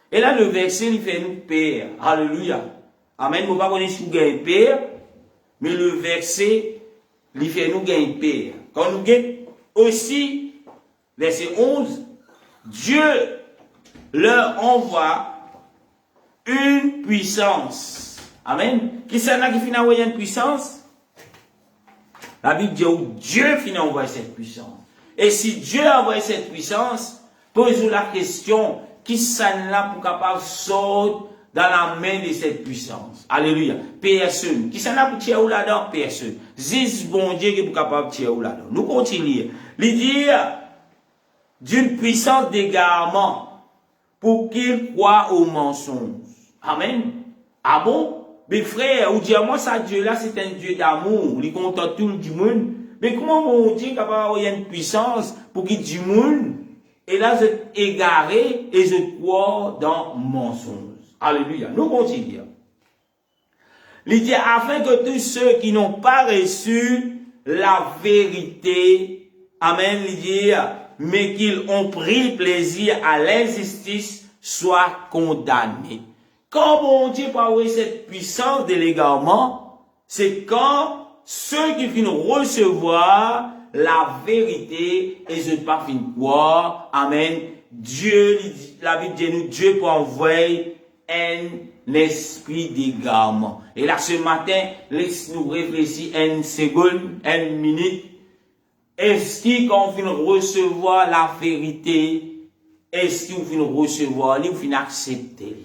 Et là, le verset, il fait nous peur. Alléluia. Amen. Nous ne pouvons pas connaître si nous gagnons peur, mais le verset, il fait nous gagner peur. Quand nous gagnons aussi, verset 11, Dieu leur envoie une puissance. Amen. Qui c'est là qui finit envoyer une puissance? La Bible dit où Dieu finit envoyer cette puissance. Et si Dieu a envoyé cette puissance, posez-vous la question, qui s'en là pour capable sortir dans la main de cette puissance. Alléluia. Personne. Qui s'en là pour tirer ou là-dedans? Personne. Juste bon Dieu qui est capable de tirer ou là-dedans. Nous continuons. Il dit d'une puissance d'égarement pour qu'il croit au mensonge. Amen. Ah bon? Mais frère, ou dire moi ça Dieu là c'est un Dieu d'amour. Il contente tout le monde. Mais comment mon Dieu est capable d'avoir une puissance pour qu'il du monde? Et là, je suis égaré et je crois dans mensonge. Alléluia. Nous continuons. Il dit, afin que tous ceux qui n'ont pas reçu la vérité, amen, il dit, mais qu'ils ont pris plaisir à l'injustice, soient condamnés. Quand mon Dieu peut avoir cette puissance de l'égarement, c'est quand ceux qui viennent recevoir la vérité et je ne pas fin croire. Amen. Dieu, la Bible dit nous, Dieu peut envoyer un esprit d'égarement. Et là, ce matin, laisse-nous réfléchir une seconde, une minute. Est-ce qu'on vient recevoir la vérité? Est-ce qu'on vient recevoir, vous vient accepter?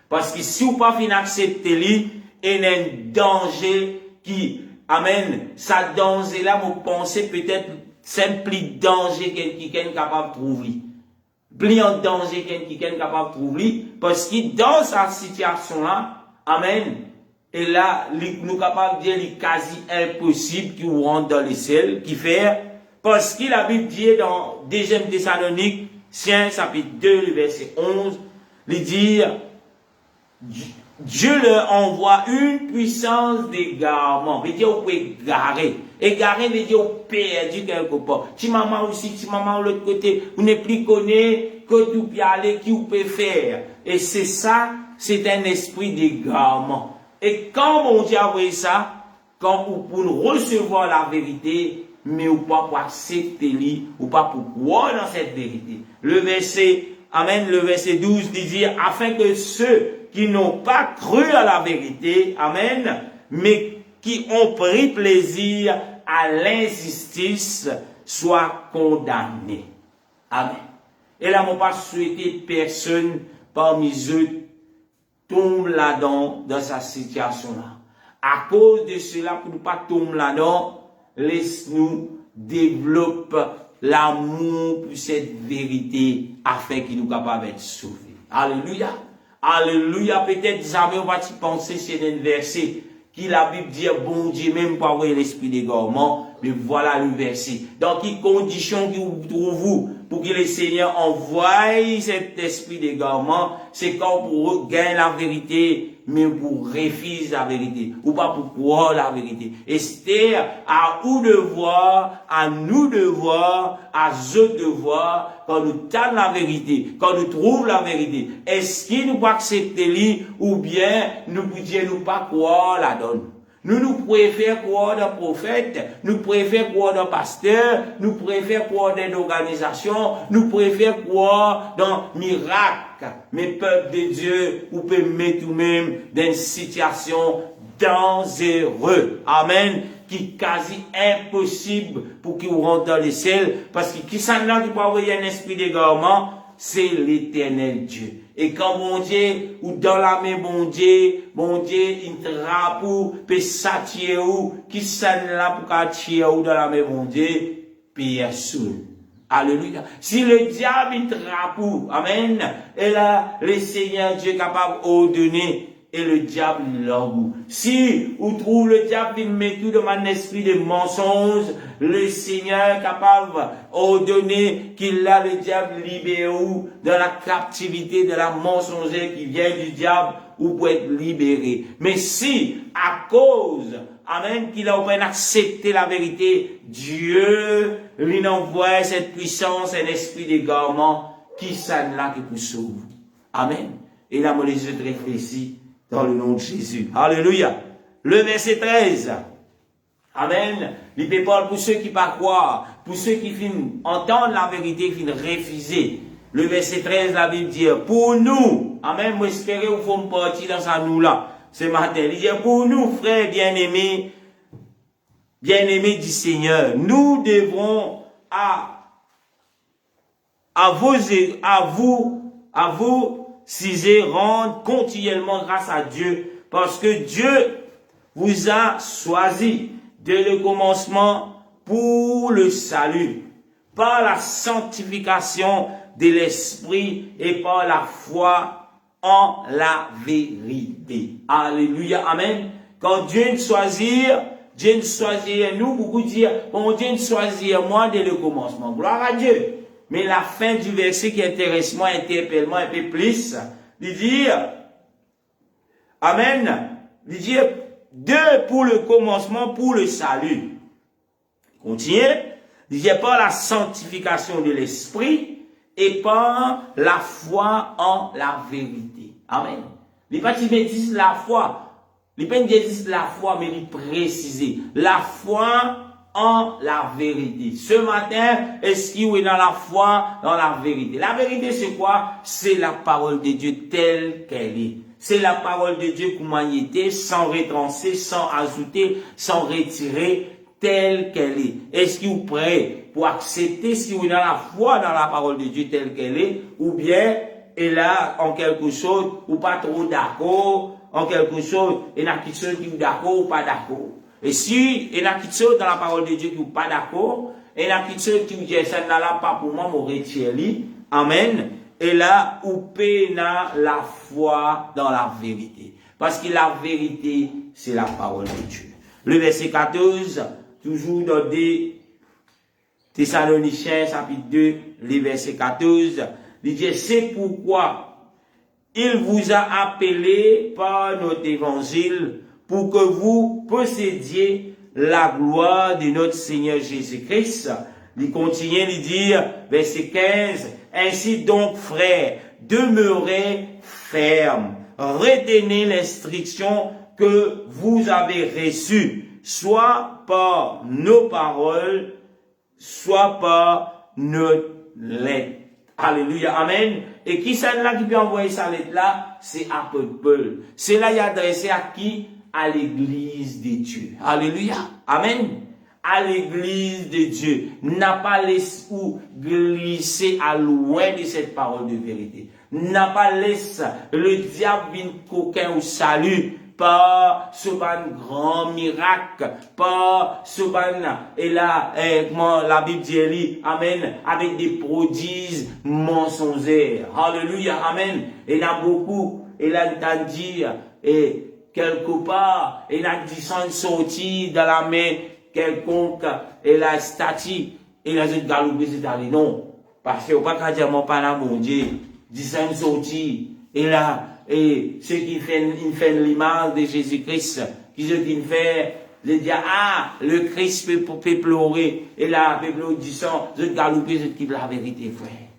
Parce que si vous ne pas accepter, il y a un danger qui, amen, ça danger là, vous pensez peut-être, c'est un plus danger quelqu'un est capable de trouver. Plus en danger quelqu'un est capable de trouver, parce que dans sa situation là, amen, et là, nous sommes capables de dire qu'il est quasi impossible qu'il rentre dans les ciels, qui fait, parce que la Bible dit dans 2 Thessaloniques, chapitre 2, verset 11, il dit, Dieu leur envoie une puissance d'égarement. Veut dire, vous pouvez égarer. Égarer veut dire, vous perdu quelque part. Si maman aussi, si maman de l'autre côté, vous ne plus connaît que tout peut aller, qui vous peut faire. Et c'est ça, c'est un esprit d'égarement. Et quand mon Dieu a vu ça, quand vous pour recevoir la vérité, mais ou pas pour accepter lui, ou pas pour croire dans cette vérité. Le verset, amen, le verset 12 dit, afin que ceux qui n'ont pas cru à la vérité, amen, mais qui ont pris plaisir à l'injustice, soient condamnés. Amen. Et là, mon pas souhaité personne parmi eux tombe là-dedans dans sa situation-là. À cause de cela, pour ne pas tomber là-dedans, laisse-nous développer l'amour pour cette vérité afin qu'il nous capable d'être sauvés. Alléluia. Alléluia. Peut-être jamais on va y penser c'est un verset qui la Bible dit bon Dieu même pas avoir l'esprit d'égarement, mais voilà le verset. Dans quelles conditions que vous trouvez pour que le Seigneur envoie cet esprit d'égarement, c'est quand pour gagner la vérité, mais pour refuser la vérité, ou pas pour croire la vérité. Et c'est à nous de voir, à nous de voir, à eux de voir, quand nous tâtons la vérité, quand nous trouvons la vérité, est-ce qu'il nous peut accepter lui, ou bien nous pouvons pas croire la donne. Nous préférons croire dans prophète, nous préférons croire dans pasteur, nous préférons croire dans organisation, nous préférons croire dans miracle. Mais peuple de Dieu, vous pouvez mettre vous-même dans une situation dangereuse. Amen. Qui est quasi impossible pour qu'il vous rentre dans les ciels. Parce que qui s'en a qui peut avoir un esprit d'égarement, c'est l'éternel Dieu. Et quand mon Dieu, ou dans la main mon Dieu, il trappe ou, peut s'attirer ou, qui s'en là pour qu'attirer ou dans la main mon Dieu, personne. Alléluia. Si le diable il trappe ou, amen, et là, le Seigneur Dieu est capable d'ordonner, et le diable l'envoie. Si vous trouvez le diable, il met tout dans un esprit de mensonge, le Seigneur est capable d'ordonner qu'il a le diable libéré ou dans la captivité de la mensongère qui vient du diable ou pour être libéré. Mais si, à cause, amen, qu'il a accepté la vérité, Dieu lui envoie cette puissance, un esprit d'égarement qui s'en là qui vous sauve. Amen. Et là, moi, les yeux réfléchis dans le nom de Jésus. Alléluia. Le verset 13. Amen. Il peut parler pour ceux qui ne pas croire, pour ceux qui finissent entendre la vérité, qui finissent refuser. Le verset 13, la Bible dit, pour nous, amen, moi espérer vous faut me partir dans sa nous là, ce matin. Il dit, pour nous, frères bien-aimés du Seigneur, nous devrons à vous, si rendre continuellement grâce à Dieu, parce que Dieu vous a choisi dès le commencement pour le salut, par la sanctification de l'esprit et par la foi en la vérité. Alléluia, amen. Quand Dieu nous choisit, nous, beaucoup dire, bon, Dieu nous choisit moi dès le commencement. Gloire à Dieu. Mais la fin du verset qui intéresse moi, interpelle-moi un peu plus, il dit, amen, il dit, deux pour le commencement, pour le salut. Continue, il dit, par la sanctification de l'esprit et par la foi en la vérité. Amen. Il pas dit la foi, il pas dit la foi, mais il précise, la foi en la vérité. Ce matin, est-ce qu'il est dans la foi, dans la vérité? La vérité, c'est quoi? C'est la parole de Dieu telle qu'elle est. C'est la parole de Dieu comme elle était, sans retrancher, sans ajouter, sans retirer, telle qu'elle est. Est-ce qu'il est prêt pour accepter si vous est dans la foi, dans la parole de Dieu telle qu'elle est, ou bien, et là, en quelque chose, ou pas trop d'accord, en quelque chose, et il y a quelque chose qui est d'accord ou pas d'accord. Et si il y a quelque chose dans la parole de Dieu qui n'est pas d'accord, et il y a quelque chose qui dit ça n'est pas pour moi, mon retire. Amen. Et là, où péna la foi dans la vérité. Parce que la vérité, c'est la parole de Dieu. Le verset 14, toujours dans des Thessaloniciens, chapitre 2, le verset 14, il dit, c'est pourquoi il vous a appelé par notre évangile pour que vous possédiez la gloire de notre Seigneur Jésus-Christ. Il continue de dire, verset 15, ainsi donc, frères, demeurez fermes, retenez l'instruction que vous avez reçue, soit par nos paroles, soit par notre lettre. Alléluia, amen. Et qui c'est là qui peut envoyer sa lettre là? C'est apôtre Paul. C'est là il a adressé à qui? À l'église de Dieu. Alléluia, amen. À l'église de Dieu. N'a pas laissé ou glisser à loin de cette parole de vérité. N'a pas laissé le diable venir coquin au salut par ce grand miracle, par ce et là, comment la Bible dit, amen, avec des prodiges mensongers. Alléluia, amen. Et il y a beaucoup, et là, il t'a dit, et quelque part, il a dit sans sortir dans la main quelconque, et la statue, et là, je galopé, c'est allé, non. Parce que, au pas qu'à dire, mon père, mon Dieu, dit sans sortir, et là, et ceux qui fait l'image de Jésus-Christ, qui fait, le dire, ah, le Christ peut pleurer, et là, peut dit ça, je galoper, je quitte la vérité, frère.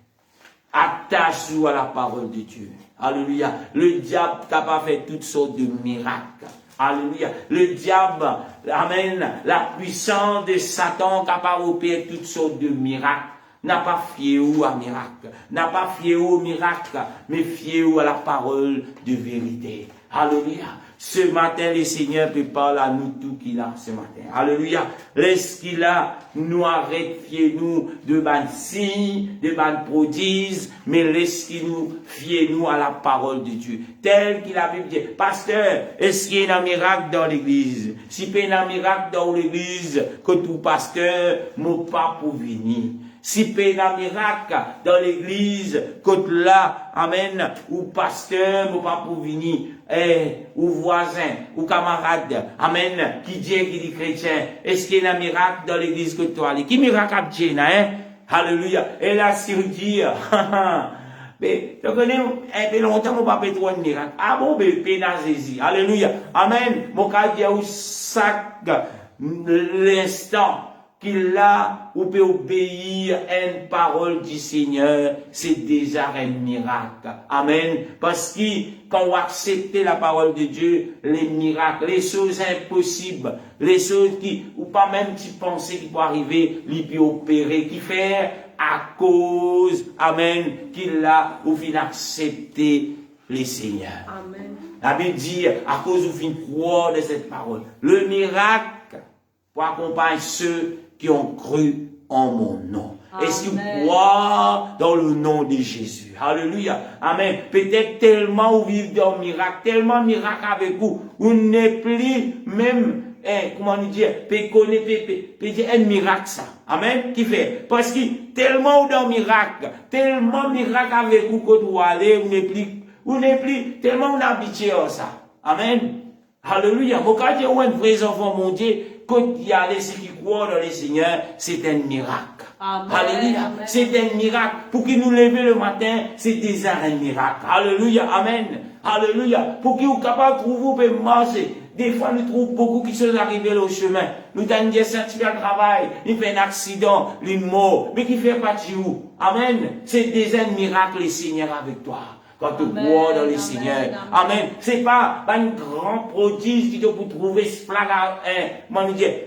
Attache-vous à la parole de Dieu. Alléluia. Le diable n'a pas fait toutes sortes de miracles. Alléluia. Le diable, amen, la puissance de Satan n'a pas opéré toutes sortes de miracles. N'a pas fié-vous à miracle, n'a pas fié-vous au miracle, mais fié-vous à la parole de vérité. Alléluia. Ce matin, le Seigneur peut parler à nous tout qu'il a ce matin. Alléluia. Laisse qu'il a, nous arrête, fiez-nous de ban signes, de ban prodiges, mais laisse qu'il nous, fiez-nous à la parole de Dieu. Tel qu'il a dit, pasteur, est-ce qu'il y a un miracle dans l'église? Si il y a un miracle dans l'église, que tout pasteur, mon pas pour venir. Si il y a un miracle dans l'église, côté là, amen, ou pasteur, ou pas pour venir, ou voisin, ou camarade, amen, qui dit chrétien, est-ce qu'il y a un miracle dans l'église que toi allez? Qui miracle à Dieu, hein? Alléluia. Et là, si vous dites, mais, tu connais, un peu longtemps, mon papa trop un miracle. Ah bon, ben, pénazésie. Alléluia. Amen. Mon cas dit, au sac, l'instant, qu'il a ou peut obéir à une parole du Seigneur, c'est déjà un miracle. Amen. Parce que quand on accepte la parole de Dieu, les miracles, les choses impossibles, les choses qui, ou pas même tu pensais qu'il peut arriver, il peut opérer, qui fait à cause, amen, qu'il a ou vient accepter les Seigneurs. Amen. La Bible dit, à cause où vient croire de cette parole, le miracle pour accompagner ceux qui ont cru en mon nom. Est-ce que vous croyez dans le nom de Jésus? Alléluia. Amen. Peut-être tellement vous vivez dans le miracle, tellement miracle avec vous, vous n'êtes plus même, comment on dit, peut dire un miracle ça. Amen. Qui fait? Parce que tellement dans le miracle, tellement miracle avec vous que vous allez, vous n'êtes plus, tellement vous habitué à ça. Amen. Alléluia. Mon cas, vous êtes vrais enfants, mon Dieu, quand il y a les qui croient dans le Seigneur, c'est un miracle. Amen. Alléluia. C'est un miracle. Pour qu'il nous lève le matin, c'est déjà un miracle. Alléluia. Amen. Alléluia. Pour qu'il soit capable de trouver, de marcher. Des fois, nous trouvons beaucoup qui sont arrivés au chemin. Nous donnons des certificats de travail. Il fait un accident, il mort. Mais qui fait partie où? Amen. C'est déjà un miracle, le Seigneur avec toi. Quand tu crois dans le Seigneur. Amen. C'est pas un grand prodige qui te pour trouver ce flagrant,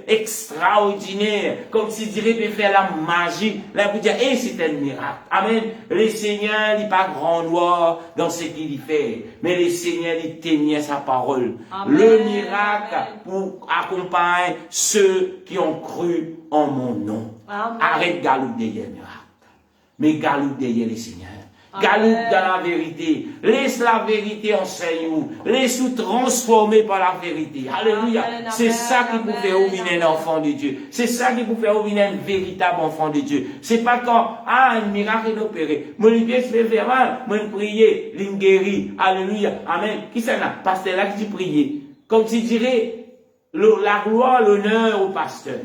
extraordinaire. Comme si dirait peut faire la magie. Là, pour dire, c'est un miracle. Amen. Le Seigneur, il n'est pas grand noir dans ce qu'il fait. Mais le Seigneur, il tenait sa parole. Amen. Le miracle pour accompagner ceux qui ont cru en mon nom. Amen. Arrête galoupe derrière le miracle. Mais galoupe derrière le Seigneur. Galoupe dans la vérité. Laisse la vérité enseigner vous. Laisse-vous transformer par la vérité. Alléluia. C'est ça qui vous fait ouvrir un enfant de Dieu. C'est ça qui vous fait ouvrir un véritable enfant de Dieu. C'est pas quand, un miracle est opéré. Mon pied se fait faire mal. Mon prier, l'in guéri. Alléluia. Amen. Qui c'est là? Pasteur là qui dit prier. Comme tu dirais, la gloire, l'honneur au pasteur.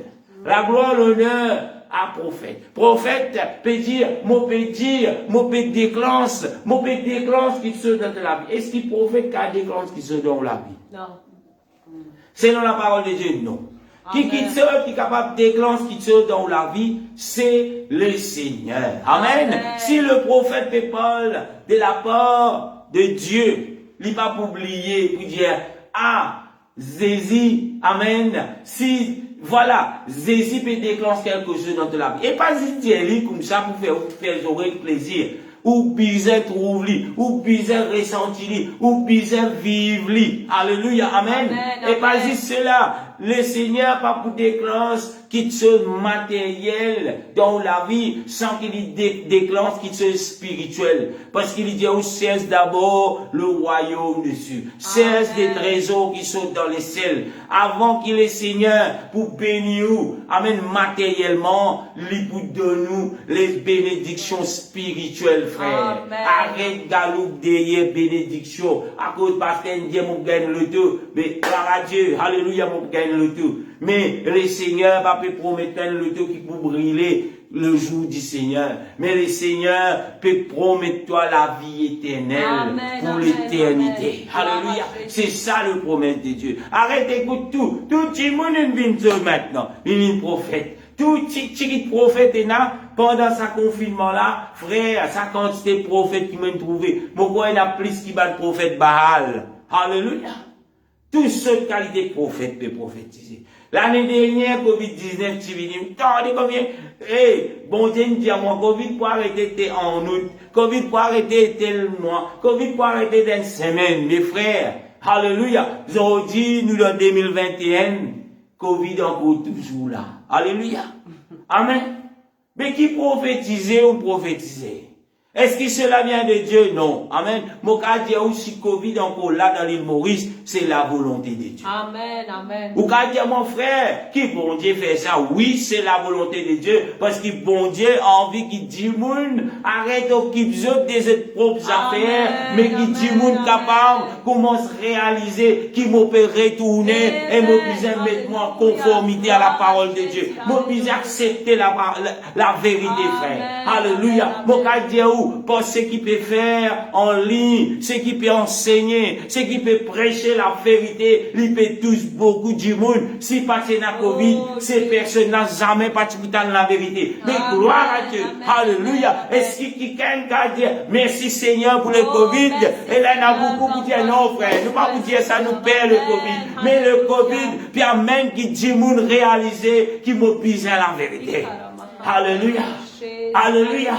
La gloire, l'honneur à prophète. Prophète peut dire, mon peut déclenche qui se dans la vie. Est-ce qu'il prophète qui déclenche qui se dans la vie? Non. Selon la parole de Dieu, non. Qui est capable de déclencher qui se dans la vie, c'est le Seigneur. Amen. Si le prophète peut parler de la part de Dieu, il va pas oublier pour dire, Jésus, amen. Si, voilà, Jésus peut déclencher quelque chose dans la vie. Et pas juste dire comme ça pour faire les oreilles plaisir. Ou bizarre trouve lui, ou bizarre ressentir lui, ou bizarre vivre lui. Alléluia, amen. Et pas juste cela. Le Seigneur pas pour déclencher qui chose matériel dans la vie sans qu'il déclenche qui chose spirituel. Parce qu'il dit, cherche d'abord le royaume de Dieu. Cherche des trésors qui sont dans les ciels. Avant qu'il est Seigneur pour bénir nous, amen, matériellement, lui pour donner nous les bénédictions spirituelles, frère. Amen. Arrête galoup derrière bénédiction. À cause parce qu'un Dieu mon gagne le tout. Mais, gloire à Dieu, alléluia, mon gagne le tout. Mais le Seigneur va peut promettre le tout qui peut briller le jour du Seigneur. Mais le Seigneur peut promettre toi la vie éternelle. Amen, pour amen, l'éternité. amen. Alléluia. C'est ça le promesse de Dieu. Arrête, écoute tout. Tout le monde vient maintenant. Il est un prophète. Tout petit prophète est là. Pendant sa confinement là, frère, sa quantité de prophètes qui m'ont trouvé. Pourquoi il y a plus qui bat le prophète Baal? Alléluia. Tous ceux de qualité de prophète peuvent prophétiser. L'année dernière, Covid-19, tu viens, attendez combien, bon Dieu me dit à moi, Covid pour arrêter en août, Covid pour arrêter tel mois, Covid pour arrêter dans une semaine, mes frères. Alléluia. Ils ont dit, nous, dans 2021, Covid encore toujours là. Alléluia. Amen. Mais qui prophétisait ou prophétisait? Est-ce que cela vient de Dieu? Non. Amen. Mon cas dit aussi Covid encore là dans l'île Maurice, c'est la volonté de Dieu. Amen, amen. Ou quand dire mon frère, qui bon Dieu fait ça? Oui, c'est la volonté de Dieu, parce que bon Dieu a envie qu'il dit moun, arrête d'occuper de ses propres affaires, mais qu'il dit moun capable, commence à réaliser qu'il m'a peut retourner et m'a besoin mettre moi en conformité à la parole de Dieu. M'a besoin accepter la vérité, frère. Alléluia. Mon cas dire parce ce qu'il peut faire en ligne, ce qu'il peut enseigner, ce qu'il peut prêcher la vérité, il peut tous beaucoup du monde. Si pas c'est la Covid, ces personnes n'ont jamais participé dans la vérité. Mais gloire à Dieu. Alléluia. Est-ce qu'il y a quelqu'un qui a dit merci Seigneur pour le Covid? Et là, il y a beaucoup qui disent non, frère, nous pas vous dire ça, nous perd le Covid. Mais le Covid, puis il y a même qui dit monde réaliser qui m'oblige à la vérité. Alléluia. Alléluia.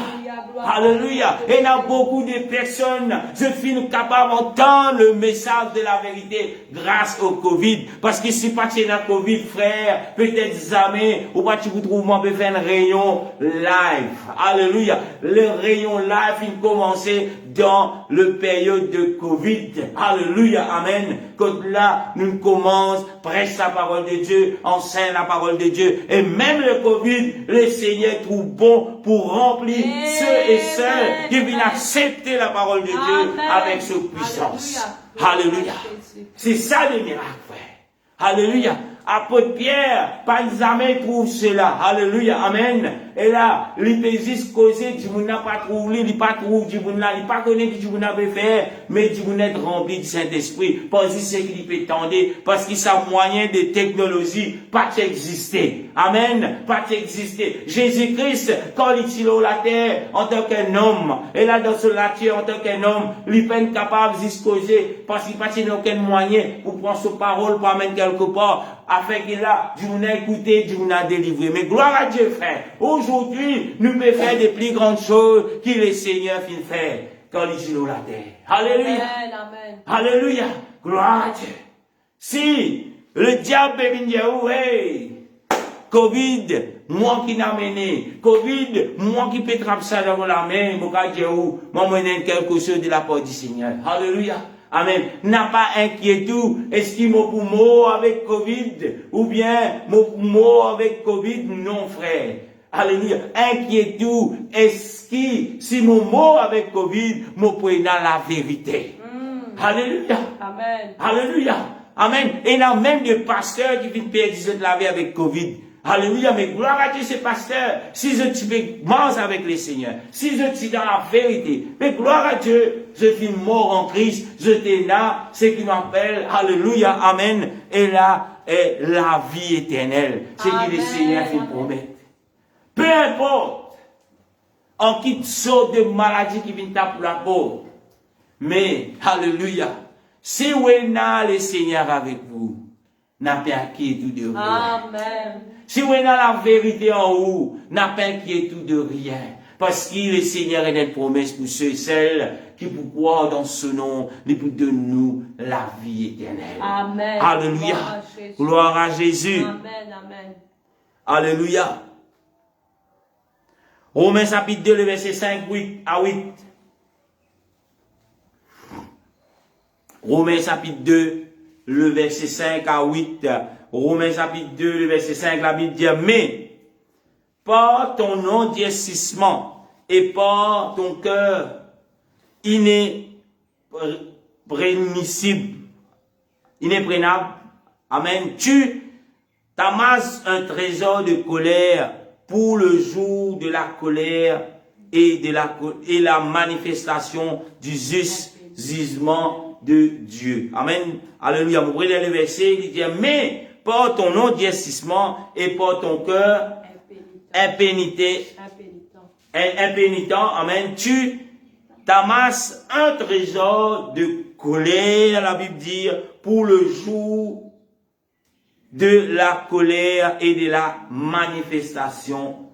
Alléluia. Et il y a beaucoup de personnes, je suis capable d'entendre le message de la vérité grâce au Covid. Parce que si pas c'est la Covid, frère, peut-être jamais, ou pas tu vous trouves, on peut faire un rayon live. Alléluia. Le rayon live, il commençait dans le période de Covid. Alléluia. Amen. Quand là, nous commençons, prêche la parole de Dieu, enseigne la parole de Dieu. Et même le Covid, le Seigneur trouve bon pour remplir ceux et celles qui viennent accepter la parole de Dieu avec sa puissance. Alléluia. C'est ça le miracle, frère. Alléluia. Apôtre Pierre, pas jamais trouve cela. Alléluia. Amen. Et là, il peut juste causer, du monde n'a pas trouvé, il pas trouvé du monde là, il pas connaît du monde n'a pas fait, mais du monde est rempli du Saint-Esprit. Parce que c'est qu'il peut tendre, parce qu'il a moyen de technologie, pas d'exister. Amen. Pas d'exister. Jésus-Christ, quand il est sur la terre, en tant qu'un homme, et là, dans ce nature, en tant qu'un homme, il peut être capable de se causer, parce qu'il n'a aucun moyen pour prendre sa parole, pour amener quelque part, afin qu'il a, du monde a écouté, du monde a délivré. Mais gloire à Dieu, frère. Aujourd'hui, nous pouvons faire des plus grandes choses que le Seigneur fait faire quand il est sur la terre. Alléluia. Amen. Alléluia. Gloire à Dieu. Si le diable vient dire, hey, Covid, moi qui n'a mené, Covid, moi qui peux trapper ça dans la main, moi qui dire, moi mener quelque chose de la part du Seigneur. Alléluia. Amen. N'a pas inquiétude. Est-ce qu'il m'a pour mort avec Covid? Ou bien, mort avec Covid? Non, frère. Alléluia. Inquiétude. Est-ce que, si mon mot avec Covid, mon point dans la vérité? Alléluia. Amen. Alléluia. Amen. Et il y a même des pasteurs qui viennent perdre la vie avec Covid. Alléluia, mais gloire à Dieu, c'est pasteur. Si je commence avec le Seigneur, si je suis dans la vérité, mais gloire à Dieu, je suis mort en Christ, je t'ai là, ce qui m'appelle, alléluia, amen, et là est la vie éternelle. C'est que le Seigneur fait promettre. Peu importe, en qui sorte de maladie qui vient pour la peau, mais, alléluia, si vous êtes le Seigneur avec vous, n'a pas inquiétude de rien. Amen. Si vous êtes dans la vérité en vous, n'a pas inquiétude de rien. Parce que le Seigneur est une promesse pour ceux et celles qui pour croire dans ce nom, et pour donner nous la vie éternelle. Amen. Alléluia. Gloire à Jésus. Amen, amen. Alléluia. Romains chapitre 2, le verset 5 à 8. Romains chapitre 2, le verset 5 à 8. Romains chapitre 2, le verset 5, la Bible dit, mais par ton endurcissement et par ton cœur inéprénable, amen, tu t'amasses un trésor de colère pour le jour de la colère et la manifestation du jugement de Dieu. Amen. Alléluia. Vous prenez le verset, il dit, mais par ton endurcissement et par ton cœur impénitent, amen, tu t'amasses un trésor de colère, la Bible dit, pour le jour de la colère et de la manifestation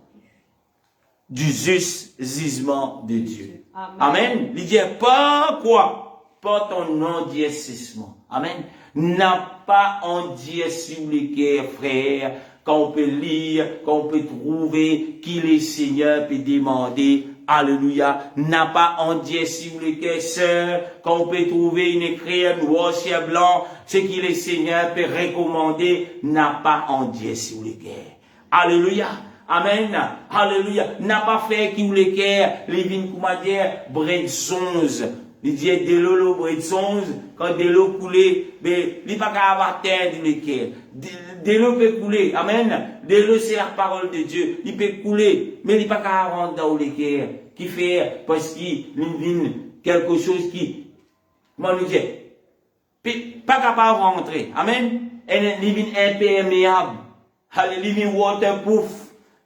du jugement de Dieu. Amen. Amen. Il dit, par quoi? Par ton endurcissement. Amen. N'a pas endurci les cœurs, frère, quand on peut lire, quand on peut trouver qui le Seigneur peut demander. Alléluia. N'a pas endurci les cœurs, sœurs, quand on peut trouver une écrire noir sur blanc, ce qui le Seigneur peut recommander, n'a pas endurci les cœurs. Alléluia. Amen. Alléluia. N'a pas fait qui les cœurs, les vignes, comment dire, bredzons. Il dit, de l'eau, l'eau, bredzons, quand de l'eau coulait, mais, il n'y a pas qu'à avoir terre dans les cœurs. De l'eau peut couler. Amen. De l'eau, c'est la parole de Dieu. Il peut couler, mais il n'y a pas qu'à rentrer dans les cœurs. Qui fait, parce qu'il vient quelque chose qui, comment nous dire, pas capable de rentrer. Amen. Il vient imperméable. Il vient waterproof.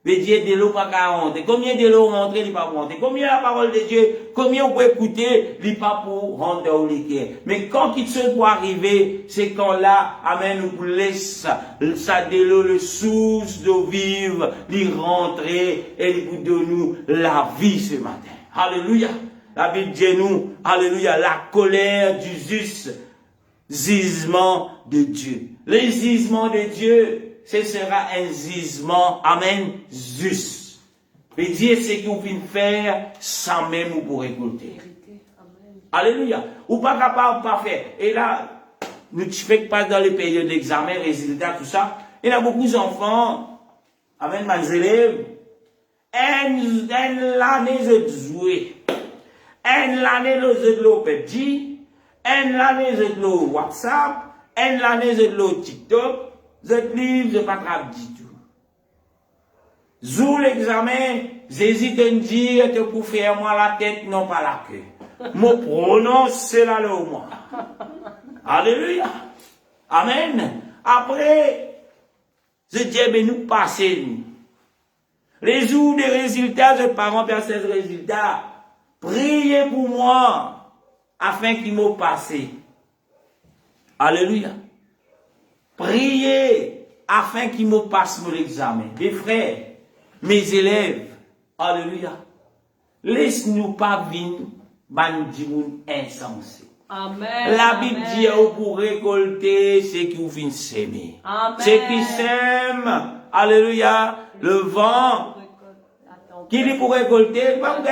Mais Dieu de l'eau pas qu'à rentrer. Combien de l'eau rentrer, il pas rentrer. Combien la parole de Dieu, combien on peut écouter, il pas pour rentrer dans les cœurs. Mais quand il se doit arriver, c'est quand là, amen, nous laisse ça de l'eau, le source d'eau vive, lui rentrer et lui donner nous la vie ce matin. Alléluia. La Bible dit nous, alléluia, la colère du jugement de Dieu. Le jugement de Dieu, ce sera un jugement, amen, juste. Mais Dieu sait qu'il vient faire sans même vous pour récolter. Alléluia. Ou pas capable de pas faire. Et là, nous ne faisons pas dans les périodes d'examen, résultats, tout ça. Il y a beaucoup d'enfants, amen, mes élèves, l'année de jouer, l'année de l'OPG, l'année de WhatsApp, l'année de TikTok, je livre, je ne pas grave du tout. Zou l'examen, j'hésite à dire que pour faire moi la tête, non pas la queue. Mon prononce, c'est là le moi. Alléluia. Amen. Après, je dis, mais nous passons. Les jours des résultats, je pas remplir ces résultats. Priez pour moi, afin qu'ils m'ont passé. Alléluia. Priez afin qu'il me passe mon examen. Mes frères, mes élèves, alléluia. Laisse-nous pas venir, nous disons insensé. Amen. La Bible dit, vous pour récolter ce qui vous vient s'aimer. Amen. Ce qui sème, alléluia, le vent, qui dit pour récolter, pas pour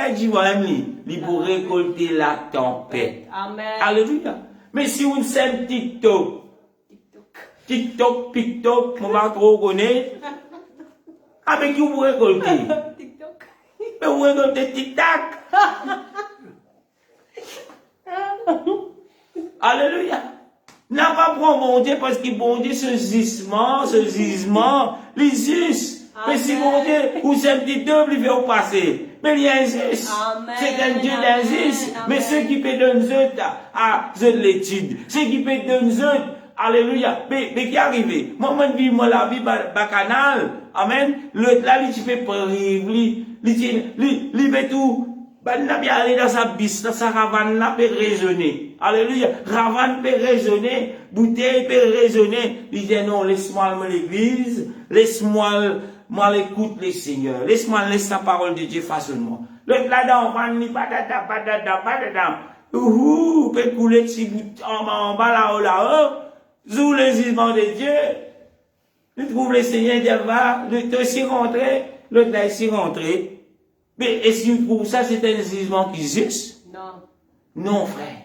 il pour récolter la tempête. Amen. Alléluia. Mais si vous sème TikTok, on va trop connaître. Avec qui vous récoltez? TikTok. Mais vous récoltez TikTok. Alléluia. N'a pas pour mon Dieu parce que bon Dieu, ce gisement, les us. Mais si mon Dieu, ou c'est un petit double, il fait passer. Mais il y a un zus. C'est un Dieu d'injuste. Mais ceux qui peuvent donner l'étude, ceux qui peuvent donner alléluia. Mais qui arrive? Moi, je vis la vie bacchanale. Amen. L'autre là, il fait prive, il fait tout. Ben, n'a bien aller dans sa bis, dans sa ravane, là, peut raisonner. Alléluia. Ravane peut raisonner, bouteille peut raisonner. Il dit non, laisse-moi aller à l'église, laisse-moi l'écoute les seigneurs, laisse-moi laisser la parole de Dieu façonne-moi. L'autre là-dedans, on va patata. Ouhou, peut couler de bout en bas là-haut, sous le jugement de Dieu. Tu trouves le Seigneur Dieu va, tu aussi rentré, l'autre là aussi rentré. Mais est-ce que pour ça c'est un jugement qui est juste? Non. Non, frère.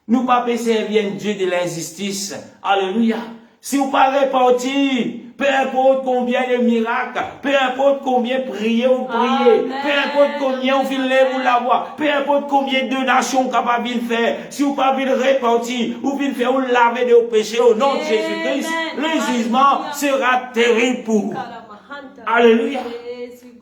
Nous pas peut servir un Dieu de l'injustice. Alléluia. Si vous pas répartis, peu importe combien de miracles, peu importe combien prier ou prier, peu importe combien vous filez vous l'avoir, peu importe combien de nations capables de faire, si vous pas le répartir, ou de faire ou laver de vos péchés au nom de Jésus-Christ, le jugement sera terrible pour vous. Alléluia.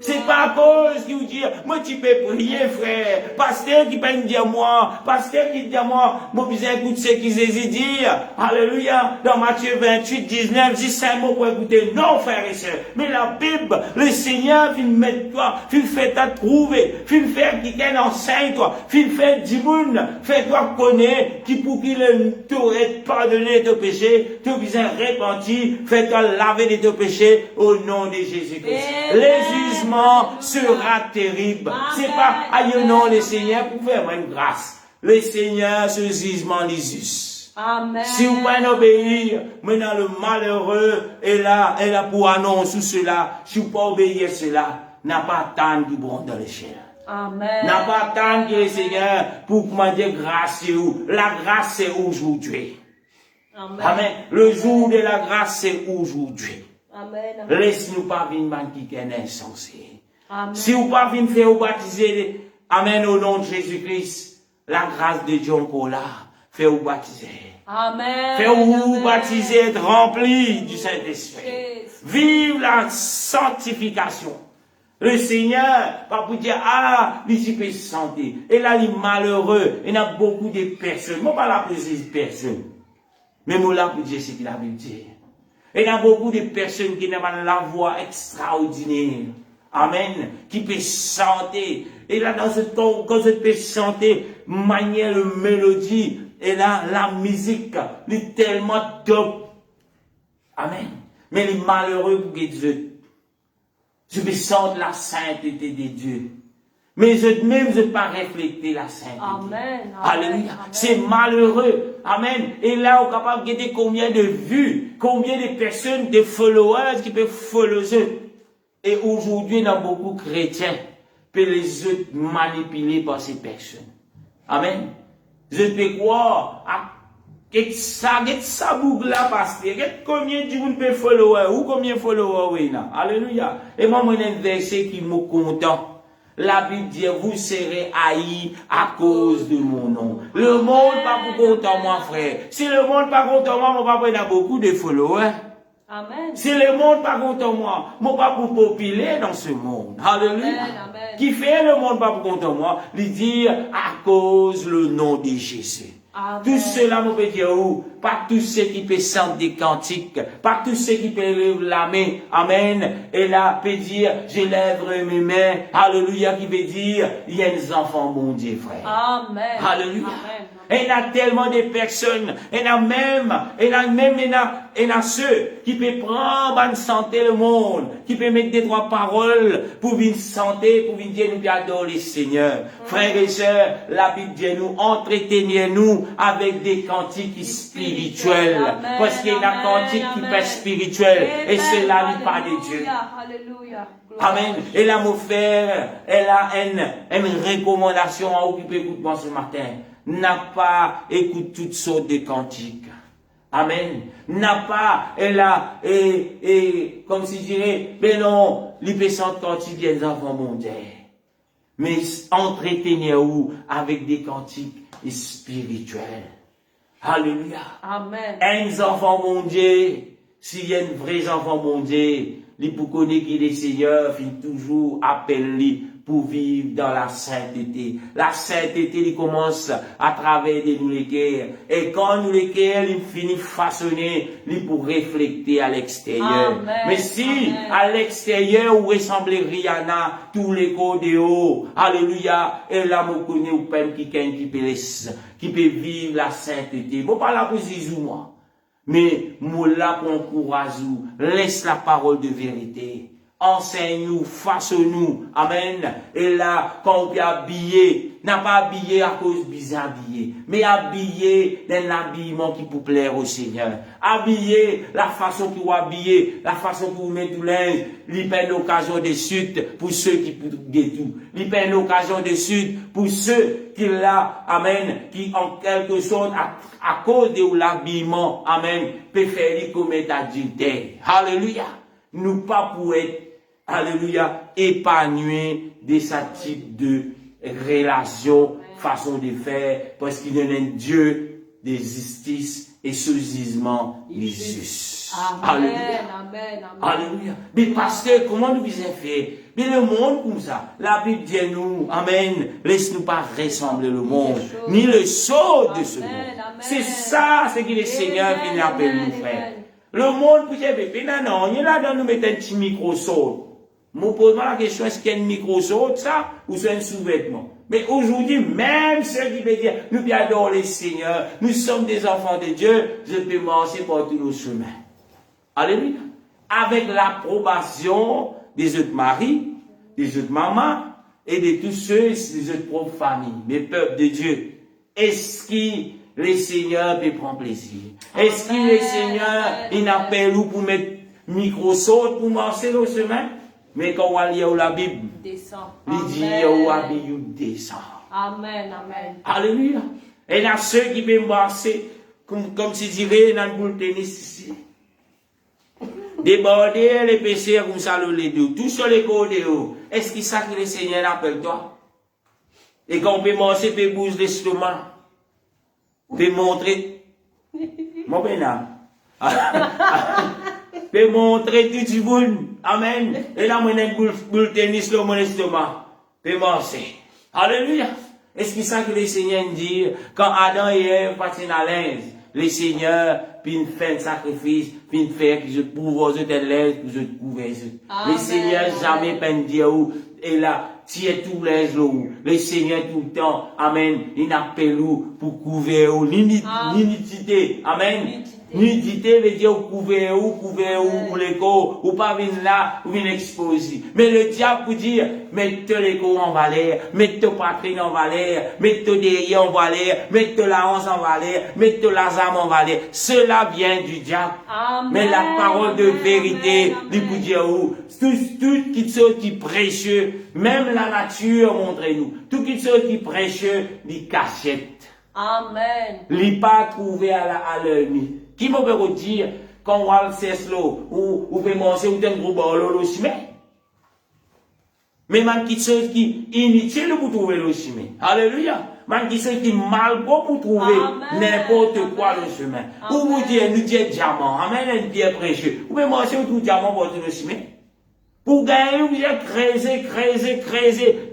C'est pas à cause qui vous dit, moi tu peux prier, frère. Pasteur qui peut me dire moi, pasteur qui dit à moi, moi besoin écouter ce qu'ils hésitent dire. Alléluia. Dans Matthieu 28, 19, 15 mots pour écouter. Non, frère et sœurs. Mais la Bible, le Seigneur, il met toi, il fait t'approuver, il fait qu'il t'en enseigne toi, il fait du monde, fait toi connaître, qui pour qu'il t'aurait pardonné de tes péchés, tu besoin repentir, fait toi laver de tes péchés au nom de Jésus-Christ. Les jugements sera terrible. C'est pas, aïe non, le Seigneur pour faire une grâce. Le Seigneur, ce jugement les Amen. Si vous pouvez obéir, maintenant le malheureux est là pour annoncer cela. Si vous pouvez obéir cela, n'a pas tant du bon dans l'échelle. Amen. N'a pas tant que le Seigneur pour demander grâce sur vous. La grâce c'est aujourd'hui. Amen. Amen. Le jour de la grâce c'est aujourd'hui. Amen. Laisse-nous pas venir qui est insensé. Amen. Si vous pas venir faire vous baptiser, amen, au nom de Jésus-Christ, la grâce de Dieu encore là, fait vous baptiser. Amen. Fait vous baptiser, être rempli du Saint-Esprit. Vive la sanctification. Le Seigneur, pas pour dire, il peut se sentir. Et là, il est malheureux. Il y a beaucoup de personnes. Moi, pas là pour dire personne. Mais moi, là pour dire ce qu'il a dit. Et il y a beaucoup de personnes qui n'ont pas la voix extraordinaire. Amen. Qui peut chanter. Et là, dans ce temps, quand je peux chanter, manière de mélodie, et là, la musique, elle est tellement top. Amen. Mais les malheureux pour Dieu. Je peux sentir la sainteté de Dieu. Mais je ne pas refléter la sainteté. Amen. Alléluia. C'est malheureux. Amen. Et là, on est capable de gagner combien de vues, combien de personnes, de followers qui peuvent follower. Et aujourd'hui, il y a beaucoup de chrétiens qui les autres manipulés par ces personnes. Amen. Je peux croire à ça boucle là, pasteur. Combien de gens peuvent follower ou combien de followers, oui, là. Alléluia. Et moi, j'ai un verset qui me content. La Bible dit, vous serez haïs à cause de mon nom. Le monde pas pour content moi, frère. Si le monde pas content moi, mon papa il a beaucoup de followers. Amen. Si le monde pas content moi, mon papa pour populer dans ce monde. Alléluia. Amen. Qui fait le monde pas pour content moi, lui dire à cause le nom de Jésus. Amen. Tout cela, mon peut dire où? Pas tous ceux qui peuvent chanter des cantiques, pas tous ceux qui peuvent lever la main, amen, et là, peut dire, je lève mes mains, alléluia, qui veut dire, il y a des enfants, mon Dieu, frère. Amen. Alléluia. Amen. Et il y a tellement de personnes, il y a ceux qui peuvent prendre en santé le monde, qui peuvent mettre des trois paroles pour venir santé, pour venir dire nous adorer le Seigneur. Frères et sœurs, la Bible dit nous, entretenez-nous avec des cantiques spirituels. Amen, Parce qu'il y a des cantiques qui peuvent spirituels. Et cela n'est pas de Dieu. Alléluia. Amen. Et là, mon frère, elle a une recommandation à occuper écoute-moi ce matin. N'a pas écouté toutes sortes de cantiques. Amen. N'a pas, elle a, comme si je dirais, mais non, les personnes cantiques des enfants mondiaux. Mais entretenez-vous avec des cantiques spirituels. Alléluia. Amen. Un enfant mon Dieu, s'il y a un vrai enfant mon Dieu, il pour connaître qu'il est Seigneur, il toujours appelle lui pour vivre dans la sainteté. La sainteté, il commence à travers de nous les cœurs. Et quand nous les cœurs, il finit façonner, il pour refléter à l'extérieur. Mais si, à l'extérieur, vous ressemblez Rihanna, tous les côtés hauts, alléluia, et là, vous connaissez, ou peine qui peut vivre la sainteté. Bon, pas là pour Zizou, moi. Mais, moi, là, pour encourager, laisse la parole de vérité. Enseigne-nous, façonne-nous. Amen. Et là, quand on peut habiller, n'a pas habillé à cause bizarre habillé, mais habillé d'un habillement qui peut plaire au Seigneur. Habillé la façon que vous habillez, la façon que vous mettez tout linge, il prend l'occasion de suite pour ceux qui peuvent tout. Il prend l'occasion de suite pour ceux qui là, amen, qui en quelque sorte, à cause de l'habillement, amen, peut faire commettre adultère. Alléluia. Nous pas pour être, alléluia, épanouis de ce type de relation, façon de faire, parce qu'il y a un Dieu de justice et sous-jugement juste. Amen, Alléluia. amen, amen. Alléluia. Mais pasteur, comment nous faisons faire? Mais le monde comme ça, la Bible dit nous, amen, laisse-nous pas ressembler le monde, ni le sceau de ce monde. C'est ça, ce que le Seigneur vient appeler nous faire. Le monde, vous savez, non, il y a là dans nous mettre un petit micro-saut. Je pose la question, est-ce qu'il y a un micro-saut, ça, ou c'est un sous-vêtement? Mais aujourd'hui, même ceux qui veulent dire, nous adorons le Seigneur, nous sommes des enfants de Dieu, je peux marcher par tous nos chemins. Alléluia. Avec l'approbation des autres maris, des autres mamans, et de tous ceux, des autres propres familles, mes peuples de Dieu. Est-ce que le Seigneur peut prendre plaisir? Est-ce que le Seigneur, il appelle nous pour mettre micro-saut pour marcher au chemin? Mais quand on lit la Bible, il dit, il descend. Amen, amen. Alléluia. Et il y a ceux qui peuvent marcher, comme si dirait dans le boule tennis ici. Déborder les péchés comme ça, les deux, tout sur les côtés. Est-ce que ça que le Seigneur appelle toi? Et quand on peut marcher, peut bouger l'estomac. Peut montrer. Mon bénin. Peut montrer tout du monde. Amen. Et là, moi, j'ai une boule tennis dans mon estomac. Peut marcher. Alléluia. Est-ce que ça que le Seigneur dit? Quand Adam et Ève passaient à l'aise, le Seigneur, puis fait un sacrifice, puis fait que je pouvoir être l'aise, que je couvre. Le Seigneur jamais peine dire où, et là, tiens tout l'aise là où. Le Seigneur tout le temps, amen, il n'appelle où pour couvrir où, nudité, amen. Nudité veut dire couvrir où les corps, ou pas venir là, ou venir exposer. Mais le diable peut dire, mettez les corps en valeur, mettez poitrine en valeur, mettez derrière en valeur, mettez la hanche en valeur, mettez la âme en valeur. Cela vient du diable. Amen. Mais la parole de vérité, lui peut dire où, tout qui précieux, même la nature montre-nous, tout qui précieux, lui cachette. Amen. Lui pas trouvé à l'œil. Qui m'a peut dire, quand on va le cesse l'eau, ou peut manger, ou d'un gros bol, l'eau chimée. Mais man qui chose qui inutile pour trouver l'eau chimée. Alléluia. Man qui chose qui mal pour trouver n'importe quoi le chemin. Ou vous dire, nous dire diamant, amen, une pierre précieuse. Ou peut manger tout diamant pour trouver l'eau chimée. Pour gagner, vous bien creuser,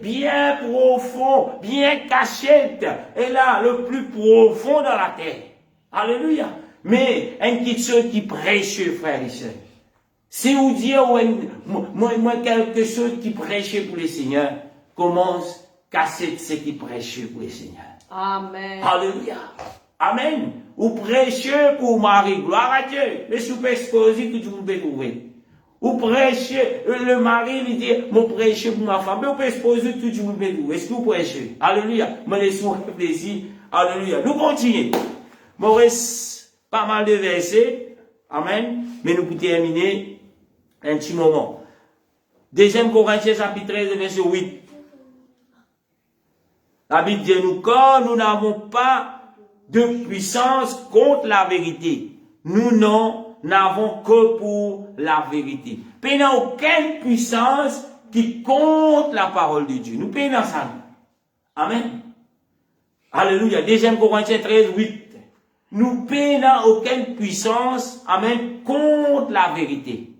bien profond, bien cachette. Et là, le plus profond dans la terre. Alléluia. Mais, un petit chose qui prêche, frère et sœurs. Si vous dites, moi, quelque chose qui prêche pour le Seigneur, commence, casser ce qui prêche pour le Seigneur. Amen. Alléluia. Amen. Ou prêchez pour Marie, gloire à Dieu. Mais si vous pouvez exposer, tout le monde peut trouver. Ou prêchez, le mari lui dit, mon prêcher pour ma femme. Mais vous pouvez exposer, tout le monde peut trouver. Est-ce que vous prêchez? Alléluia. Me laissez-moi réfléchir. Alléluia. Nous continuons. Maurice. Pas mal de versets. Amen. Mais nous pouvons terminer un petit moment. 2 Corinthiens chapitre 13, verset 8. La Bible dit nous, quand nous n'avons pas de puissance contre la vérité, nous n'en avons que pour la vérité. Nous n'avons aucune puissance qui contre la parole de Dieu. Nous payons ça. Amen. Alléluia. 2 Corinthiens 13, 8. nous n'avons aucune puissance, amen, contre la vérité.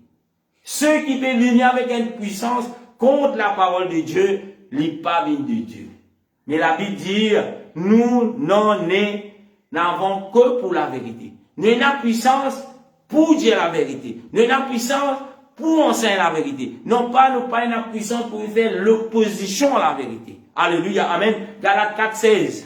Ceux qui peuvent venir avec une puissance contre la parole de Dieu, n'est pas bien de Dieu. Mais la Bible dit, nous n'avons que pour la vérité. Nous avons puissance pour dire la vérité. Nous avons puissance pour enseigner la vérité. Non pas, nous pas une puissance pour faire l'opposition à la vérité. Alléluia, amen. Galates 4:16.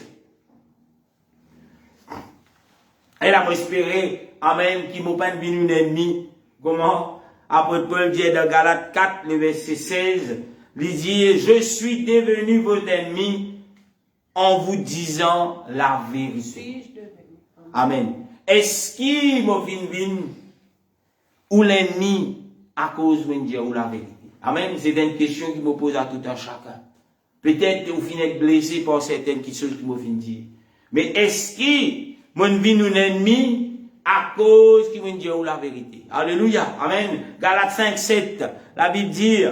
Elle a espéré, amen, qui m'a pas venu un ennemi. Comment? Après Paul dit dans Galates 4, le verset 16, il dit, je suis devenu votre ennemi en vous disant la vérité. Amen. Est-ce qu'il m'a venu ou l'ennemi à cause de dire ou la vérité? Amen. C'est une question qui me pose à tout un chacun. Peut-être que vous finissez blessé par certaines questions qui m'ont dit. Mais est-ce qu'il m'a venu un ennemi à cause qui veut dire la vérité? Alléluia. Amen. Galates 5, 7. La Bible dit,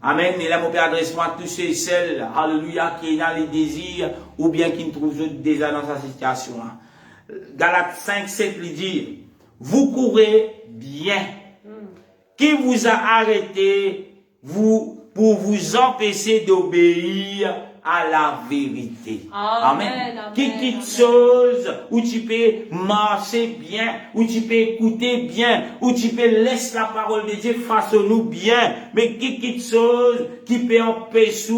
amen. Et là, mon Père adresse moi à tous ceux et celles, alléluia, qui ont les désirs, ou bien qui ne trouvent déjà dans sa situation. Galates 5, 7 lui dit, vous courez bien. Qui vous a arrêté, pour vous empêcher d'obéir à la vérité. Amen. Qui quitte chose où tu peux marcher bien, où tu peux écouter bien, où tu peux laisser la parole de Dieu face à nous bien, mais qui quitte chose qui peut empêcher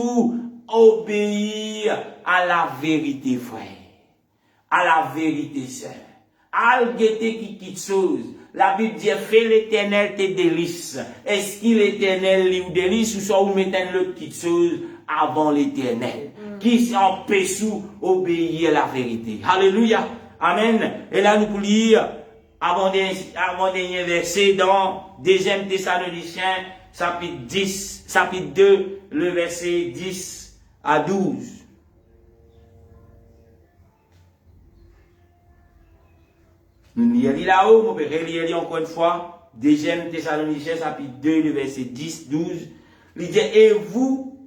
d'obéir à la vérité, frère. À la vérité, sœur. Algueté qui quitte chose. La Bible dit, fais l'Éternel tes délices. Est-ce qu'il l'Éternel lui délice ou soit vous mettez l'autre petite chose avant l'Éternel? Qui empêche d'obéir à la vérité. Alléluia. Amen. Et là, nous pouvons lire avant-dernier verset dans 2 Thessaloniciens, chapitre 2, le verset 10 à 12. Nous lisons là-haut, mon père, relire encore une fois, 2 Thessaloniciens, chapitre 2, le verset 10, 12. Il dit, et vous,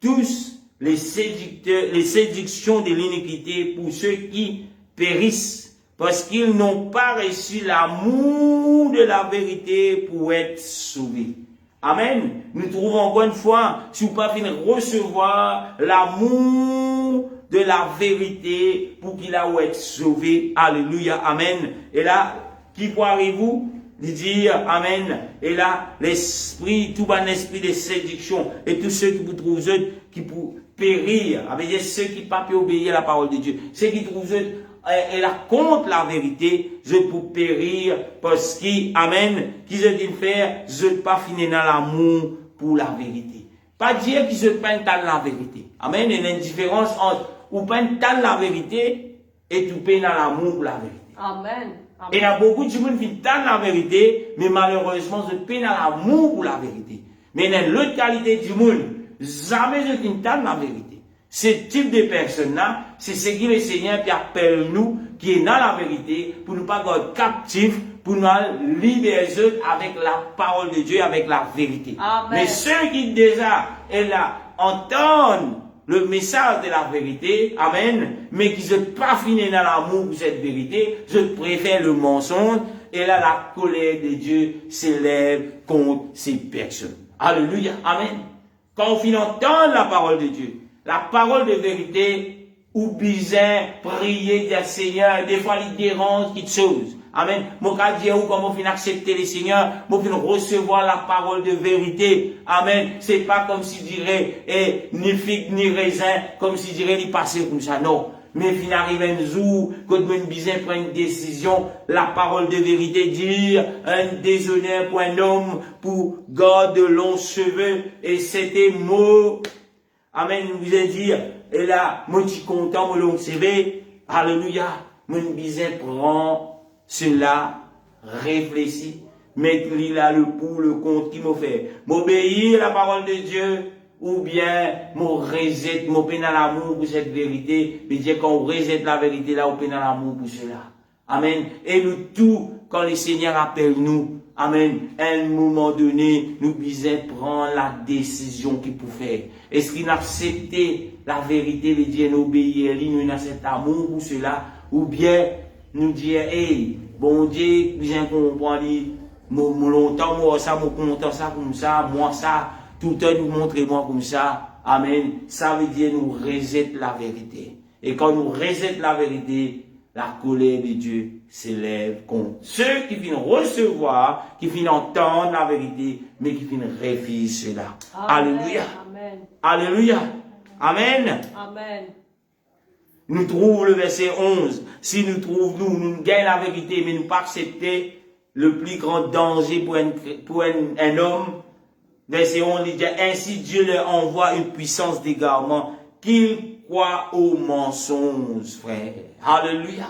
tous, les séductions de l'iniquité pour ceux qui périssent, parce qu'ils n'ont pas reçu l'amour de la vérité pour être sauvés. Amen. Nous trouvons encore une fois, si vous pas fini recevoir l'amour de la vérité pour qu'il a être sauvé. Alléluia. Amen. Et là, qui pourrez-vous dire amen. Et là, l'esprit, tout un esprit de séduction et tous ceux qui vous trouvent qui pour périr, avec ceux qui ne peuvent pas obéir à la parole de Dieu, ceux qui trouvent et là contre la vérité, je peux périr parce qu'ils, amen, qu'ils ont dit faire, je ne pas finir dans l'amour pour la vérité. Pas dire qu'ils ne pas dans la vérité. Amen. Il y a une différence entre ou pas dans la vérité et tout dans l'amour pour la vérité. Amen. Amen. Et il y a beaucoup de gens qui dans la vérité, mais malheureusement, je peine dans l'amour pour la vérité. Mais dans l'autre qualité du monde, jamais je ne dans la vérité. Ce type de personnes-là, c'est ce qui le Seigneur qui appelle nous, qui est dans la vérité, pour ne pas être captifs, pour nous libérer avec la parole de Dieu, avec la vérité. Amen. Mais ceux qui déjà entendent le message de la vérité, amen, mais qui ne sont pas finis dans l'amour pour cette vérité, je préfère le mensonge, et là la colère de Dieu s'élève contre ces personnes. Alléluia, amen. Quand on finit d'entendre la parole de Dieu, la parole de vérité, ou bizarre, prier, dire Seigneur, des fois il dérange quelque chose. Amen. Mon cas dit où comment on accepter le Seigneur, pour recevoir la parole de vérité. Amen. C'est pas comme si dirait ni figue ni raisin, comme si dirait il passer comme ça. Non. Mais fin arrive un jour, quand une bizarre prend une décision, la parole de vérité dit un déshonneur pour un homme pour garder de longs cheveux et c'était mot. Amen. Vous allez dire, et là, moi je suis content, mon long cheveux. Alléluia. Mon bizarre prend cela, réfléchit, mettre là le pour, le contre qui m'a fait. M'obéir à la parole de Dieu, ou bien, m'en rejet, m'en peine dans l'amour pour cette vérité. Mais Dieu, quand on rejette la vérité là, on peine dans l'amour pour cela. Amen. Et nous tout, quand le Seigneur appelle nous, amen, à un moment donné, nous disons prendre la décision qu'il peut faire. Est-ce qu'il a accepté la vérité de Dieu, obéir, nous a cet amour pour cela, ou bien nous dire, hey, bon Dieu, bien comprendre, mon longtemps, moi ça, mon content ça comme ça, moi ça, tout le temps nous montrez-moi comme ça. Amen. Ça veut dire nous reset la vérité. Et quand nous reset la vérité, la colère de Dieu s'élève contre ceux qui viennent recevoir, qui viennent entendre la vérité, mais qui viennent refuser cela. Amen. Alléluia. Amen. Alléluia. Amen. Amen. Nous trouvons le verset 11. Si nous trouvons, nous gagnons la vérité, mais nous pas accepter le plus grand danger pour un homme. Verset 11, il dit, ainsi Dieu leur envoie une puissance d'égarement qu'ils croient aux mensonges, frère. Alléluia.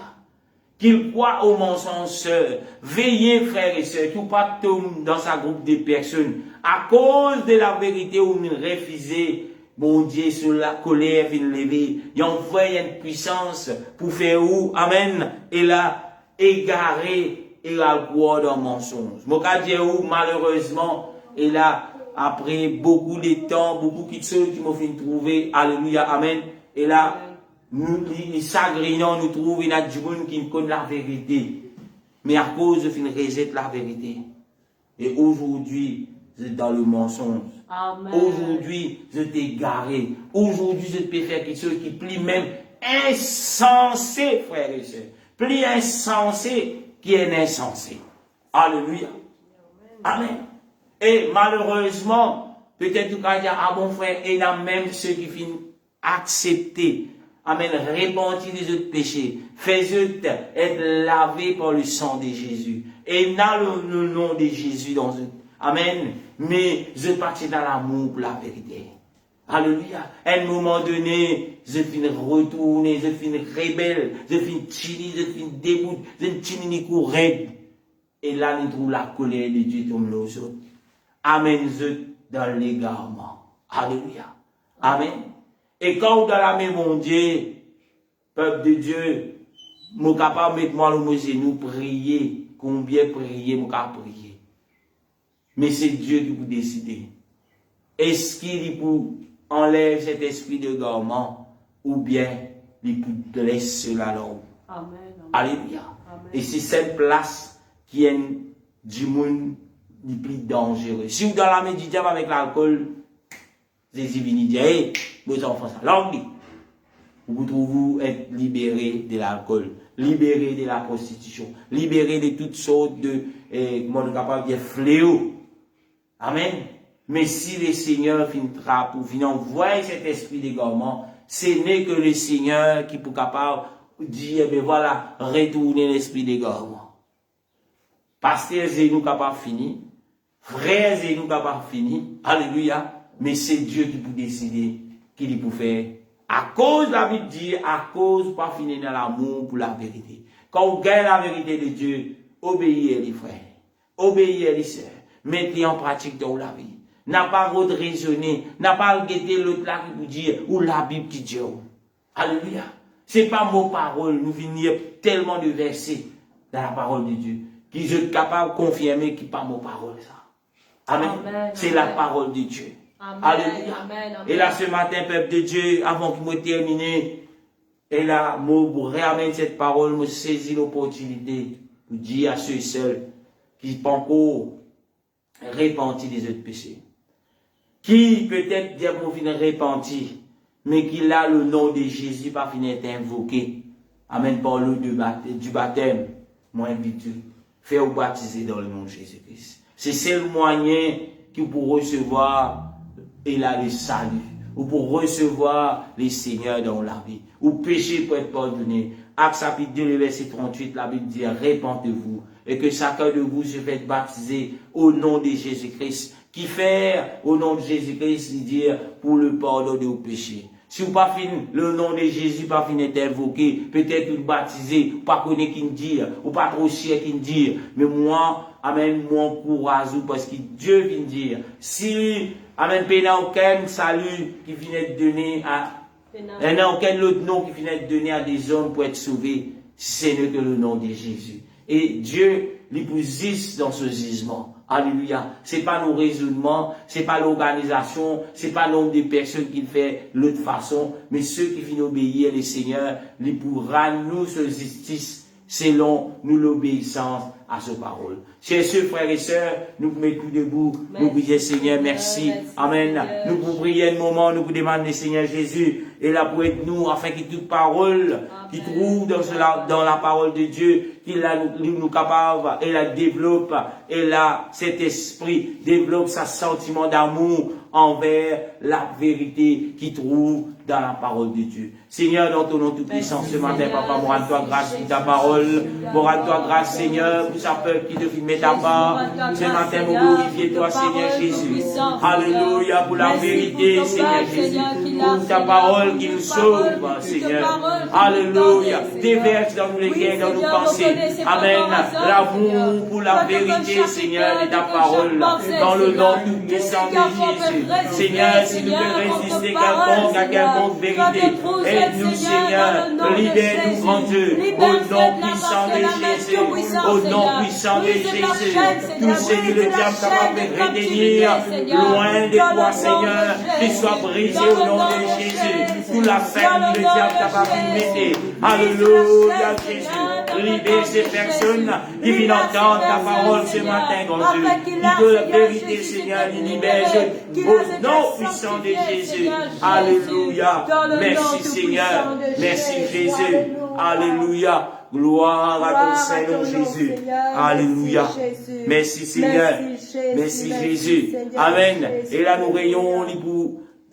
Qu'ils croient aux mensonges, sœurs. Veillez, frères et sœurs, tout pas tombe dans sa groupe de personnes. À cause de la vérité où nous refusez, bon Dieu, sur la colère vient lever. Il envoie une puissance pour faire où, amen, et là, égarer et la croire dans le mensonge. Mon cas Dieu, malheureusement, et là, après beaucoup de temps, beaucoup de choses qui m'ont fait trouver, alléluia, amen, et là, nous, les sagrinants, nous trouvent, il y a du monde qui connaît la vérité. Mais à cause de fin rejet la vérité. Et aujourd'hui, vous êtes dans le mensonge. Amen. Aujourd'hui, je t'ai garé. Aujourd'hui, je peux faire quelque chose qui plie même insensé, frères et sœurs. Plie insensé qui est insensé. Alléluia. Amen. Et malheureusement, peut-être tout cas, ah bon frère, il y a même ceux qui finissent accepter. Amen. Repentir des autres péchés. Fais-eux être lavés par le sang de Jésus. Et dans le nom de Jésus dans eux. Amen. Mais je partis dans l'amour pour la vérité. Alléluia. À un moment donné, je finis retourner, je finis rebelle, je finis chini, je finis dégoût, je finis chini courir. Et là, nous trouvons la colère de Dieu comme nous autres. Amen. Je dans l'égarement. Alléluia. Amen. Et quand dans la main, mon Dieu, peuple de Dieu, je suis capable de mettre moi le genou, prier. Combien prier, je suis capable de prier. Mais c'est Dieu qui vous décide. Est-ce qu'il pour enlève cet esprit de garment ou bien il peut laisser cela là. Amen. Alléluia. Amen. Et c'est cette place qui est du monde le plus dangereux. Si vous dans la main du diable avec l'alcool, Jésus vient dire, hey, vos enfants, ça langue. Vous trouvez être libéré de l'alcool, libéré de la prostitution, libéré de toutes sortes de, comment on est capable de dire, fléaux. Amen. Mais si le Seigneur finira pour venir envoyer cet esprit d'égarement, ce n'est que le Seigneur qui peut capable de dire, ben voilà, retourner l'esprit d'égarement. Pasteur, c'est nous capable de finir. Frère, c'est nous capable de finir. Alléluia. Mais c'est Dieu qui peut décider qu'il peut faire. À cause, la Bible dit, à cause, pas finir dans l'amour pour la vérité. Quand on gagne la vérité de Dieu, obéissez les frères. Obéissez les sœurs. Mettez en pratique dans la vie. N'a pas votre raisonner. N'a pas guetté l'autre là qui vous dit, ou la Bible qui dit. Alléluia. C'est pas mon parole. Nous finissons tellement de versets dans la parole de Dieu. Qui je suis capable de confirmer qui pas mon parole ça. Amen. C'est la parole de Dieu. Amen. Alléluia. Amen. Amen. Et là, ce matin, peuple de Dieu, avant que je termine, et là, je ramène cette parole, je saisis l'opportunité pour dire à ceux et celles qui ne sont pas encore repentis des autres péchés. Qui peut-être dire pour finir repenti, mais qui là, le nom de Jésus, pas finir d'être invoqué. Amen, par le du baptême. Moi, invite, faire vous baptiser dans le nom de Jésus-Christ. C'est le moyen qui pour recevoir et là le salut, ou pour recevoir les seigneurs dans la vie, ou péché pour être pardonné. Actes chapitre 2, verset 38, la Bible dit, répentez-vous, et que chacun de vous se fait baptiser au nom de Jésus-Christ, qui fait au nom de Jésus-Christ, dire pour le pardon de vos péchés. Si vous pas fin, le nom de Jésus pas fin d'être invoqué, peut-être vous baptisé, ou pas connaître qui dire, ou pas trop cher qui dire, mais moi, amen, moi encourage parce que Dieu vient dire, si, amen, il n'y a aucun salut qui vient d'être donné à, il n'y a aucun autre nom qui vient d'être donné à des hommes pour être sauvés, ce n'est que le nom de Jésus. Et Dieu les poussent dans ce gisement. Alléluia. C'est pas nos raisonnements, c'est pas l'organisation, c'est pas le nombre de personnes qui le fait l'autre façon, mais ceux qui viennent obéir les seigneurs, les pourra nous ce justice selon nous l'obéissance à ce parole. Chers frères et sœurs, nous pouvons mettre debout, nous prions Seigneur, merci. Amen. Nous pouvons prier un moment, nous pouvons demander Seigneur Jésus, et là pour être nous, afin que toute parole qui trouve dans la parole de Dieu, qu'il nous capable, et la développe, et là cet esprit développe sa sentiment d'amour envers la vérité qui trouve dans la parole de Dieu. Seigneur, dans ton nom tout-puissant, ce matin, Papa, moi, à toi grâce pour ta parole, moi, à toi grâce, Seigneur, pour sa peuple qui te filme ta part. Ce matin, nous glorifions toi, Seigneur Jésus. Alléluia, pour la vérité, Seigneur Jésus. Pour ta parole qui nous sauve, Seigneur. Alléluia. Déverse dans nous les cœurs, dans nos pensées. Amen. L'amour pour la vérité, Seigneur, de ta parole. Dans le nom tout-puissant de Jésus. Seigneur, si nous devons résister à quelconque vérité, aide-nous, Seigneur, libère-nous, grand Dieu, au nom puissant de Jésus, au nom puissant de Jésus. Tout ce que le diable capable de retenir, loin de toi, Seigneur, qu'il soit brisé au nom de Jésus. Toute la ferme du diable capable de mettre. Alléluia, Jésus. Libère ces personnes qui viennent entendre ta parole ce matin, grand Dieu. Qui veut la vérité, Seigneur, libère au nom puissant de Jésus. Alléluia. Merci, Seigneur. Merci, Jésus. Alléluia. Gloire à ton Seigneur Jésus. Alléluia. Merci, Seigneur. Merci, Jésus. Amen. Et là, nous rayons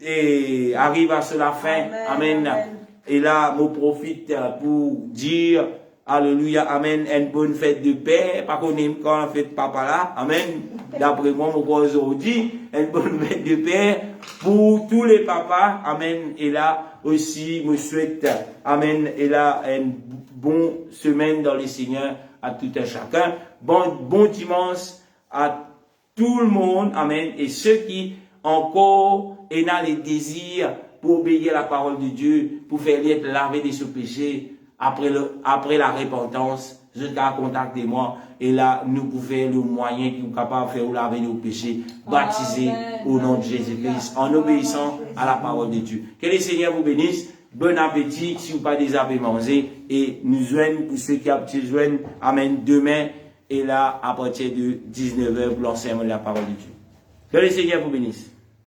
et arrive à la fin. Amen. Et là, je profite pour dire, alléluia, amen, une bonne fête de paix. Pas qu'on aime quand on fait papa là. Amen. D'après moi, mon crois aujourd'hui, une bonne fête de paix pour tous les papas. Amen. Et là, aussi, je souhaite, amen, et là, une bonne semaine dans les Seigneurs à tout un chacun. Bon dimanche à tout le monde. Amen. Et ceux qui encore ont les désirs pour obéir à la parole de Dieu, pour faire être lavé de ce péché, après la repentance, jusqu'à contacter-moi, et là, nous pouvons faire le moyen qui est capable de faire laver nos péchés, baptiser au nom de Jésus-Christ, en obéissant à la parole de Dieu. Que le Seigneur vous bénisse, bon appétit, si vous n'avez pas déjà mangé, et nous joignent, pour ceux qui ont besoin, amen, demain, et là, à partir de 19h, pour l'enseignement de la parole de Dieu. Que le Seigneur vous bénisse.